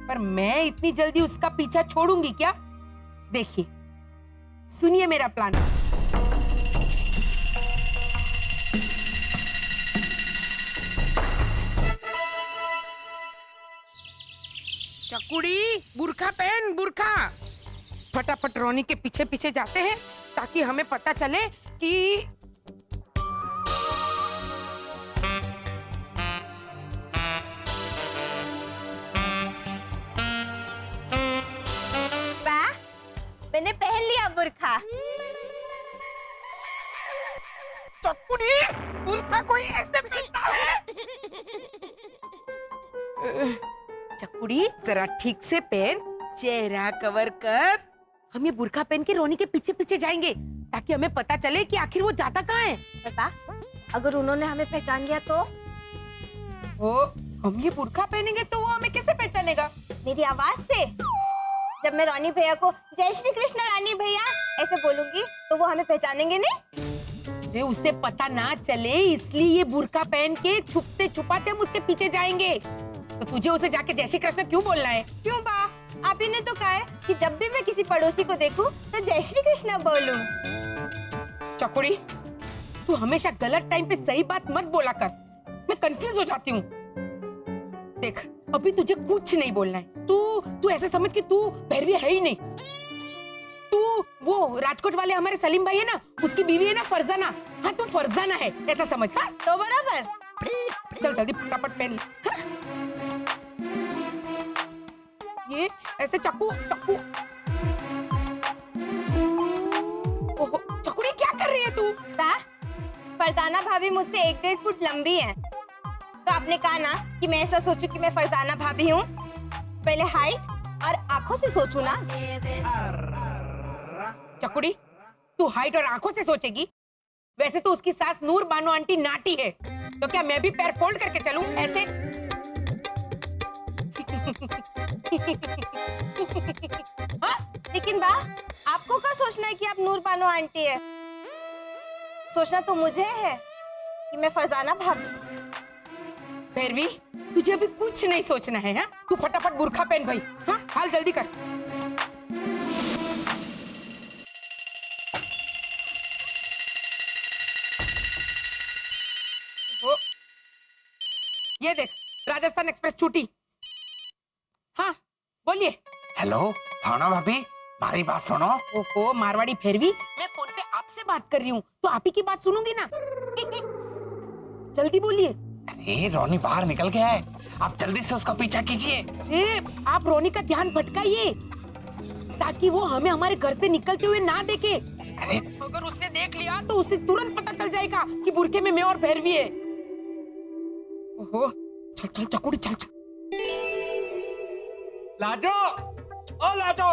पर मैं इतनी जल्दी उसका पीछा छोड़ूंगी क्या? देखिए, सुनिए मेरा प्लान। चकुड़ी, बुरखा पहन, बुरखा। फटाफट रोनी के पीछे पीछे जाते हैं ताकि हमें पता चले कि मैंने पहन लिया बुर्खा। चकुड़ी, बुरखा कोई ऐसे पहनता है? चकुड़ी, जरा ठीक से पहन, चेहरा कवर कर। हम ये बुरखा पहन के रोनी के पीछे पीछे जाएंगे ताकि हमें पता चले कि आखिर वो जाता कहाँ है। पापा, अगर उन्होंने हमें पहचान लिया तो? हम ये बुरखा पहनेंगे तो वो हमें कैसे पहचानेगा? मेरी आवाज से। जब मैं रानी भैया को जय श्री कृष्ण रानी भैया ऐसे बोलूंगी तो वो हमें पहचानेंगे नहीं? अरे उसे पता ना चले इसलिए ये बुरखा पहन के छुपते छुपाते हम उसके पीछे जाएंगे। तो तुझे उसे जाके जय श्री कृष्ण क्यों बोलना है? क्यों बा? आप ही ने तो कहा है कि जब भी मैं किसी पड़ोसी को देखूं तो जय श्री कृष्ण बोलूं। चकुड़ी, तू हमेशा गलत टाइम पे सही बात मत बोला कर, मैं कंफ्यूज हो जाती हूँ। देख, अभी तुझे कुछ नहीं बोलना है। तू ऐसा समझ कि तू भैरवी है ही नहीं। तू वो राजकोट वाले हमारे सलीम भाई है ना, उसकी बीवी है ना फरजाना। हाँ, तू फरजाना है ऐसा समझ। हाँ तो बराबर। चल जल्दी फटाफट पहन ले। हाँ? ये ऐसे चाकू। ओहो, चकुड़ी क्या कर रही है तू? फरजाना भाभी मुझसे 1-1.5 फुट लंबी है, तो आपने कहा ना कि मैं ऐसा सोचूं कि मैं फरजाना भाभी हूँ। पहले हाइट और आंखों से सोचूं ना। चकुड़ी, तू हाइट और आंखों से सोचेगी? वैसे तो उसकी सास नूर बानो आंटी नाटी है, तो क्या मैं भी पैर फोल्ड करके चलूं ऐसे? हाँ? लेकिन बा, आपको क्या सोचना है कि आप नूर बानो आंटी है? सोचना तो मुझे है कि मैं फरजाना भाभी। भैरवी, तुझे अभी कुछ नहीं सोचना है, हाँ? तू फटाफट बुर्खा पहन भाई, हाँ? हाल जल्दी कर। वो, ये देख, राजस्थान एक्सप्रेस छूटी। हाँ, बोलिए। हेलो भावना भाभी, मारी बात सुनो। ओहो मारवाड़ी भैरवी, मैं फोन पे आपसे बात कर रही हूँ, तो आप ही की बात सुनूंगी ना। जल्दी बोलिए। अरे रोनी बाहर निकल गया है, आप जल्दी से उसका पीछा कीजिए। ए, आप रोनी का ध्यान भटकाइए ताकि वो हमें हमारे घर से निकलते हुए ना देखे। अरे अगर उसने देख लिया तो उसे तुरंत पता चल जाएगा कि बुरके में मैं और भैरवी है। ओहो, चल चल चकोड़ी चल चल। लाजो, ओ लाजो,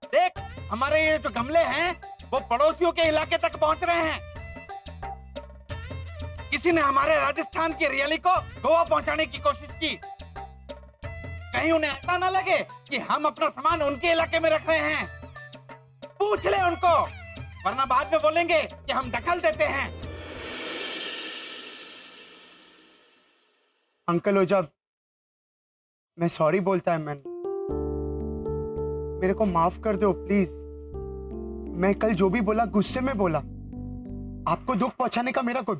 देख हमारे ये जो गमले हैं वो पड़ोसियों के इलाके तक पहुंच रहे हैं। किसी ने हमारे राजस्थान की रियली को गोवा पहुंचाने की कोशिश की। कहीं उन्हें ऐसा ना लगे कि हम अपना सामान उनके इलाके में रख रहे हैं। पूछ ले उनको, वरना बाद में बोलेंगे कि हम दखल देते हैं। अंकल ओझा, मैं सॉरी बोलता है मैन, मेरे को माफ कर दो प्लीज। मैं कल जो भी बोला गुस्से में बोला। आपको दुख पहुंचाने का मेरा कोई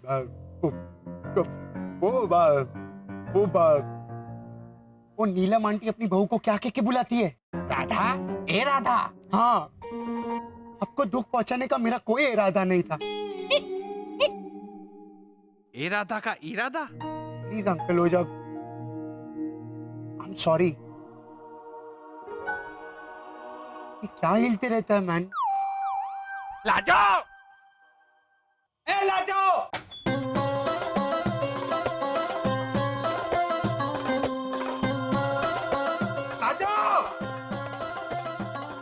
वो नीलम आंटी अपनी बहू को क्या कह के बुलाती है? राधा, ए राधा। हाँ, आपको दुख पहुंचाने का मेरा कोई इरादा नहीं था। ए राधा का इरादा? Please uncle Ojha, I am sorry. ये क्या हिलते रहता है मैन? लाजो, ए लाजो। लाजो,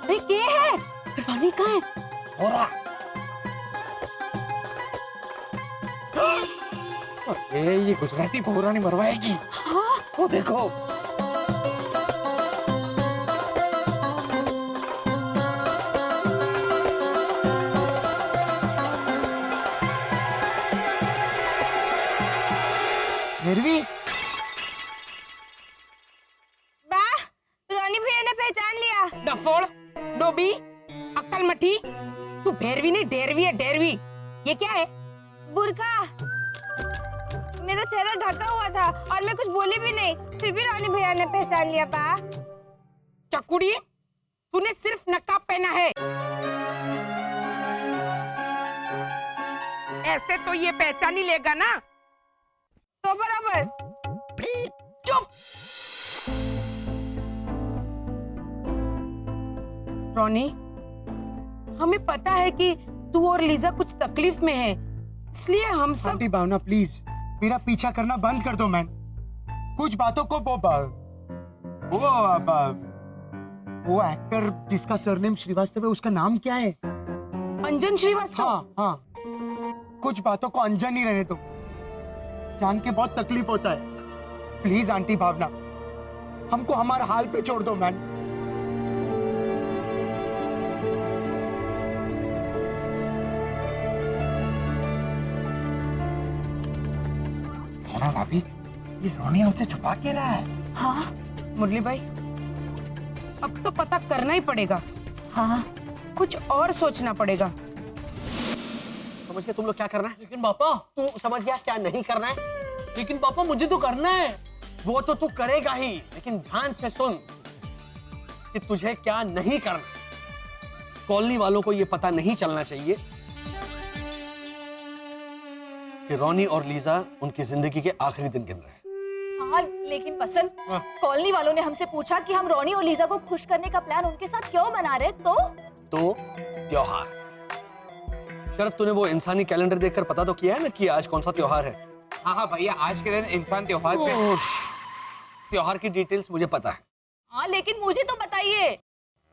अरे के है? रोनी कहाँ है? हो रहा। अरे ये गुजराती बहुरानी मरवाएगी। हाँ? वो देखो। भैरवी, वाह, रोनी भैया ने पहचान लिया। डफोड़, डोबी, अक्कल मठी, तू भैरवी नहीं डेरवी है, डेरवी। ये क्या है? बुर्का। मेरा चेहरा ढका हुआ था और मैं कुछ बोली भी नहीं, फिर भी रोनी भैया ने पहचान लिया। बा चकुड़ी, तूने सिर्फ नकाब पहना है, ऐसे तो ये पहचान ही लेगा ना। तो बराबर। चुप। रोनी, हमें पता है कि तू और लीजा कुछ तकलीफ में है, इसलिए हम सब। आंटी भावना प्लीज मेरा पीछा करना बंद कर दो मैन। कुछ बातों को वो एक्टर जिसका सरनेम श्रीवास्तव है, उसका नाम क्या है? अंजन श्रीवास्तव। हाँ हाँ, कुछ बातों को अंजन ही रहने दो, जान के बहुत तकलीफ होता है। प्लीज आंटी भावना, हमको हमारा हाल पे छोड़ दो मैन। भावना भाभी, ये रोनी हमसे छुपा के रहा है। हाँ? मुरली भाई, अब तो पता करना ही पड़ेगा। हाँ? कुछ और सोचना पड़ेगा। समझ गया तुम लोग क्या करना है? लेकिन पापा, तू समझ गया क्या नहीं करना है? लेकिन पापा मुझे तो करना है। वो तो तू करेगा ही, लेकिन ध्यान से सुन कि तुझे क्या नहीं करना। कॉलोनी वालों को यह पता नहीं चलना चाहिए कि रोनी और लीजा उनकी जिंदगी के आखिरी दिन गिन रहे हैं। हाँ, लेकिन बसंत, कॉलोनी वालों ने हमसे पूछा कि हम रोनी और लीजा को खुश करने का प्लान उनके साथ क्यों बना रहे, तो त्योहार। शरद, तूने वो इंसानी कैलेंडर देखकर पता तो किया है ना कि आज कौन सा त्योहार है? हाँ हाँ भैया, आज के दिन इंसान त्योहार पे। त्योहार की डिटेल्स मुझे पता है। हाँ, लेकिन मुझे तो बताइए।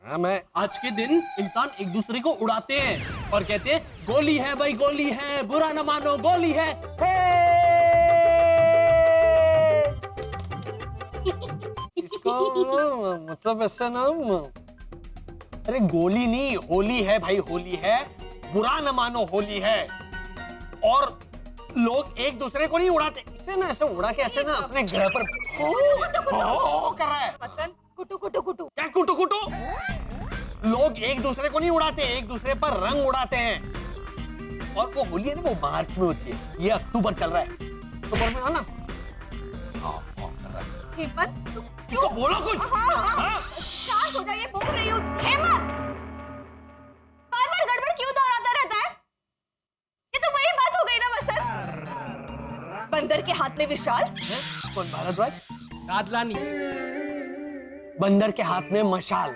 हाँ, मैं आज के दिन इंसान एक दूसरे को उड़ाते हैं और कहते हैं गोली है भाई, गोली है, बुरा न मानो, गोली है। इसका मतलब ऐसा ना, अरे गोली नहीं, होली है भाई, होली है। बुरा न मानो, होली है। और लोग एक दूसरे को नहीं उड़ाते, इसे ना ऐसे उड़ा के ऐसे ना अपने घर पर कर रहा है। वसंत कुटू कुटू कुटू। क्या कुटू कुटू? लोग एक दूसरे को नहीं उड़ाते, एक दूसरे पर रंग उड़ाते हैं। और वो होली है ना, वो मार्च में होती है, ये अक्टूबर चल रहा है। अक्टूबर में आना। हेमंत इसको बोलो कुछ। हाँ? शांत हो जाइए, बोल रही हूँ। हेमंत बार-बार गड़बड़ क्यों दोहराता रहता है? ये तो वही बात हो गई ना वसंत। बंदर के हाथ में विशाल। कौन भारद्वाज? कादलानी। बंदर के हाथ में मशाल,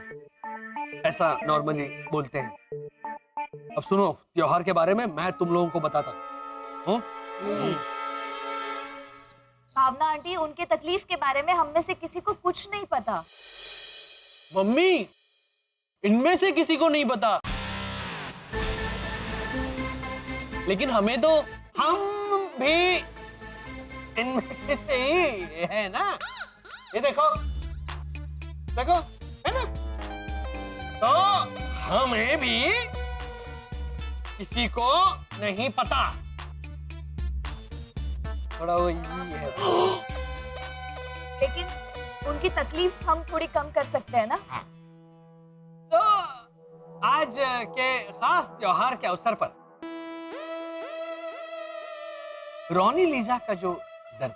ऐसा नॉर्मली बोलते हैं। अब सुनो, त्योहार के बारे में मैं तुम लोगों को बताता हूँ। भावना आंटी, उनके तकलीफ के बारे में हम में से किसी को कुछ नहीं पता। मम्मी, इनमें से किसी को नहीं पता, लेकिन हमें तो हम भी इनमें से ही है ना। ये देखो देखो, है ना? तो हमें भी किसी को नहीं पता। थोड़ा वो ये है। लेकिन उनकी तकलीफ हम थोड़ी कम कर सकते हैं ना। तो आज के खास त्योहार के अवसर पर रोनी लीजा का जो दर्द।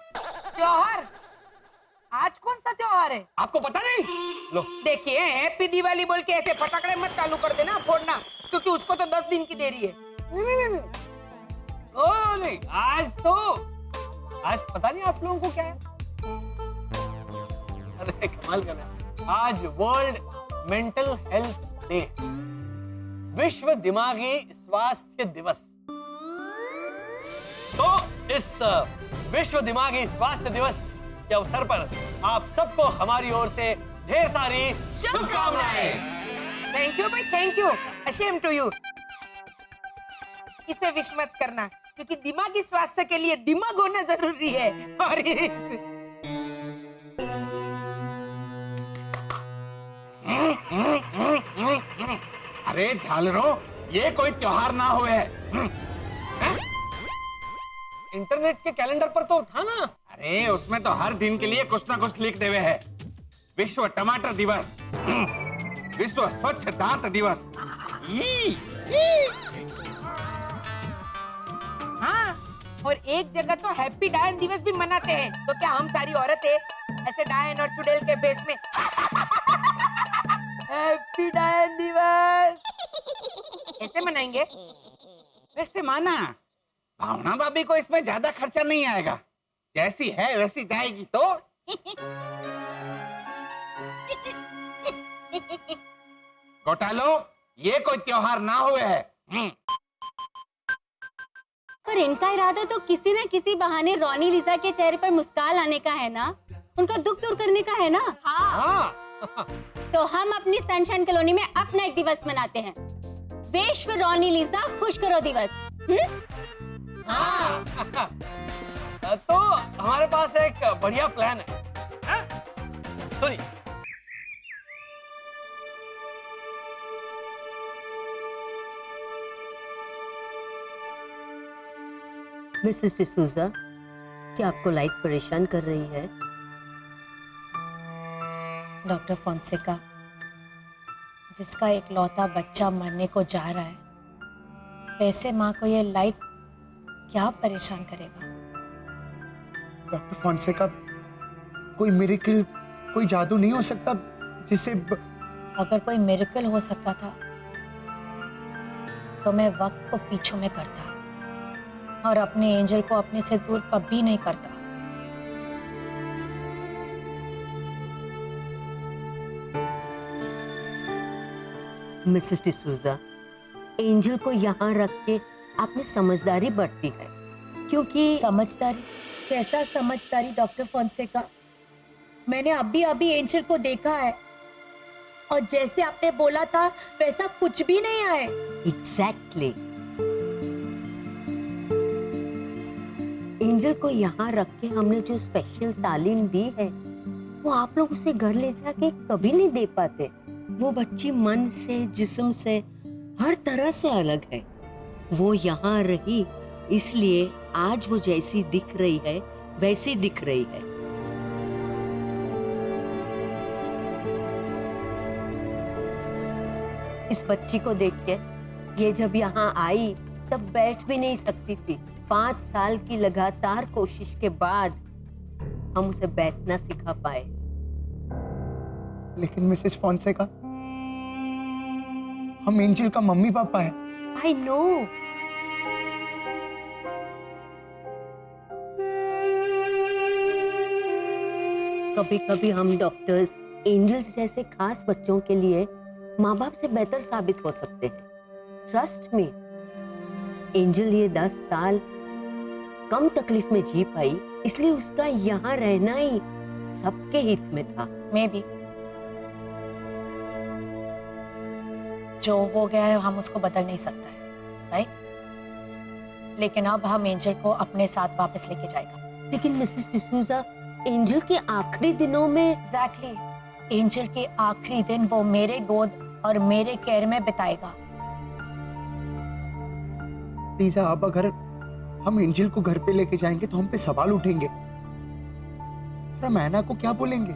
त्योहार? आज कौन सा त्योहार है? आपको पता नहीं? लो देखिए, हैप्पी दिवाली बोल के ऐसे फटाकड़े मत चालू कर देना फोड़ना, क्योंकि उसको तो 10 दिन की देरी है। नहीं। ओ नहीं, आज पता नहीं आप लोगों को क्या है। अरे कमाल कर रहे हैं। आज वर्ल्ड मेंटल हेल्थ डे, विश्व दिमागी स्वास्थ्य दिवस। तो इस विश्व दिमागी स्वास्थ्य दिवस के अवसर पर आप सबको हमारी ओर से ढेर सारी शुभकामनाएं। थैंक यू भाई, thank you. Same to you. इसे विश मत करना, क्योंकि दिमागी स्वास्थ्य के लिए दिमाग होना जरूरी है। और अरे झालरों, ये कोई त्योहार ना हुए है। इंटरनेट के कैलेंडर पर तो था ना। अरे उसमें तो हर दिन के लिए कुछ ना कुछ लिख देवे है। विश्व टमाटर दिवस, विश्व स्वच्छ दांत दिवस। हाँ, और एक जगह तो हैप्पी डायन दिवस भी मनाते हैं। तो क्या हम सारी औरतें ऐसे डायन और चुड़ैल के बेस में हैप्पी डायन दिवस ऐसे मनाएंगे? वैसे माना, भावना भाभी को इसमें ज्यादा खर्चा नहीं आएगा। जैसी है वैसी जाएगी तो। घोटालो, ये कोई त्योहार ना हुए है। पर इनका इरादा तो किसी न किसी बहाने रोनी लीजा के चेहरे पर मुस्कान लाने का है ना, उनका दुख दूर करने का है ना। हाँ। तो हम अपनी सनशाइन कॉलोनी में अपना एक दिवस मनाते हैं, विश्व रोनी लीजा खुश करो दिवस। हाँ। तो हमारे पास एक बढ़िया प्लान है। सुनिए, मिसेस डिसूजा, क्या आपको लाइट परेशान कर रही है? डॉक्टर फोंसेका, जिसका एक लौता बच्चा मरने को जा रहा है, वैसे माँ को ये लाइट क्या परेशान करेगा? डॉक्टर फोंसेका, कोई मिरेकल, कोई जादू नहीं हो सकता जिससे अगर कोई मिरेकल हो सकता था तो मैं वक्त को पीछू में करता और अपने एंजल को अपने से दूर कभी नहीं करता। मिसेस डिसूजा, एंजल को यहाँ रख के आपने समझदारी बरती है, क्योंकि समझदारी? कैसा समझदारी डॉक्टर फोंसेका? मैंने अभी एंजल को देखा है और जैसे आपने बोला था वैसा कुछ भी नहीं है। एग्जैक्टली। एंजल को यहाँ रख के हमने जो स्पेशल तालीम दी है वो आप लोग उसे घर ले जाके कभी नहीं दे पाते। वो बच्ची मन से, जिस्म से, हर तरह से अलग है। वो यहाँ रही इसलिए आज वो जैसी दिख रही है वैसी दिख रही है। इस बच्ची को देखिए, ये जब यहाँ आई तब बैठ भी नहीं सकती थी। 5 साल की लगातार कोशिश के बाद हम उसे बैठना सिखा पाए। लेकिन मिसेस फोंसेका, हम एंजल का मम्मी पापा है। I know. कभी कभी हम डॉक्टर्स एंजल्स जैसे खास बच्चों के लिए माँ बाप से बेहतर साबित हो सकते हैं। ट्रस्ट मी, एंजल ये 10 साल कम तकलीफ में जी पाई, इसलिए उसका यहाँ रहना ही सबके हित में था। मैं भी जो हो गया है हम उसको बदल नहीं सकते हैं, राइट? लेकिन अब हम एंजल को अपने साथ वापस लेके जाएगा। लेकिन मिसेस डिसूजा, एंजल के आखिरी दिनों में एग्जैक्टली, एंजल के आखिरी दिन वो मेरे गोद और मेरे केयर में बिताएगा। लीजा, अब अगर हम एंजल को घर पे लेके जाएंगे तो हम पे सवाल उठेंगे और हम ऐना को क्या बोलेंगे?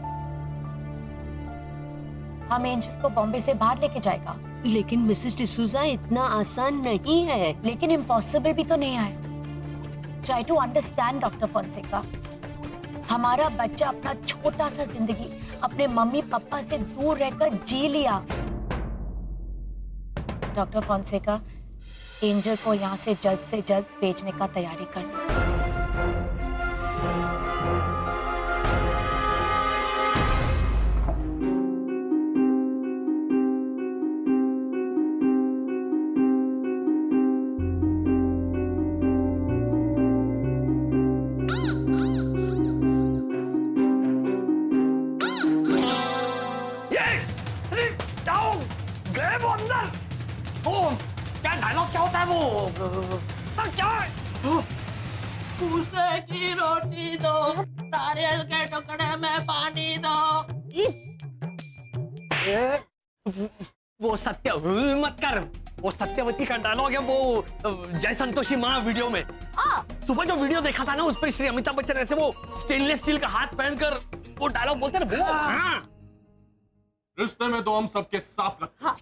हम एंजल को बॉम्बे से बाहर लेके जाएगा। लेकिन मिसेस डिसूजा, इतना आसान नहीं है। लेकिन इम्पॉसिबल भी तो नहीं है। Try to understand doctor Fonseca, हमारा बच्चा अपना छोटा सा जिंदगी अपने मम्मी पापा से दूर रहकर जी लिया। डॉक्टर फोंसेका, एंजल को यहाँ से जल्द भेजने का तैयारी करना। गए वो अंदर। ओ, क्या डायलॉग क्या होता है वो? क्या है? भूसे की रोटी दो, नारियल के टुकड़े में पानी दो। वो सत्य मत कर। वो सत्यवती का डायलॉग है, वो जय संतोषी माँ वीडियो में। सुबह जो वीडियो देखा था ना, उस पर श्री अमिताभ बच्चन ऐसे वो स्टेनलेस स्टील का हाथ पहनकर वो डायलॉग बोलते ना, वो। हाँ। रिश्ते में तो हम सबके सांप लगते हैं।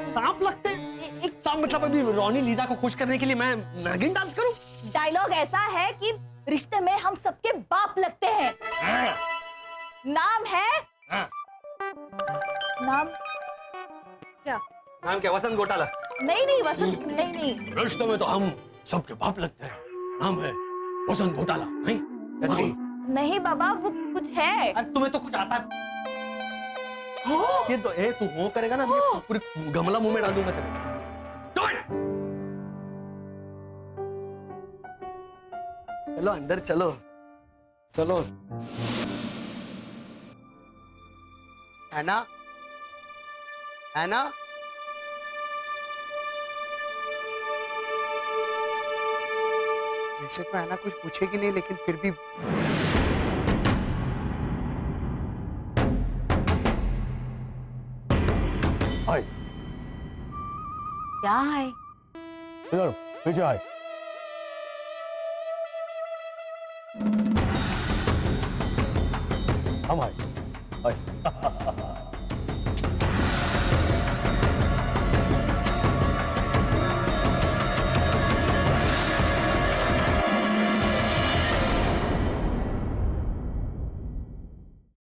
सांप लगते हैं? सांप मतलब अभी रोनी लीजा को खुश करने के लिए मैं नागिन डांस करूं? डायलॉग ऐसा है कि रिश्ते में हम सबके बाप लगते हैं। नाम है नाम क्या? नाम क्या? वसंत घोटाला? नहीं वसंत नहीं। रिश्ते में तो हम सबके बाप लगते हैं। नाम है वसंत घोटाला। नहीं ऐसे नहीं बाबा, वो कुछ है। अरे तुम्हें तो कुछ आता है। ये तो तू हो करेगा ना, पूरी गमला मुंह में डाल दूंगा तेरे। चलो अंदर चलो। ऐना, वैसे तो ऐना कुछ पूछेगी नहीं, लेकिन फिर भी हाय। क्या है? इधर पीछे आए। हम आए।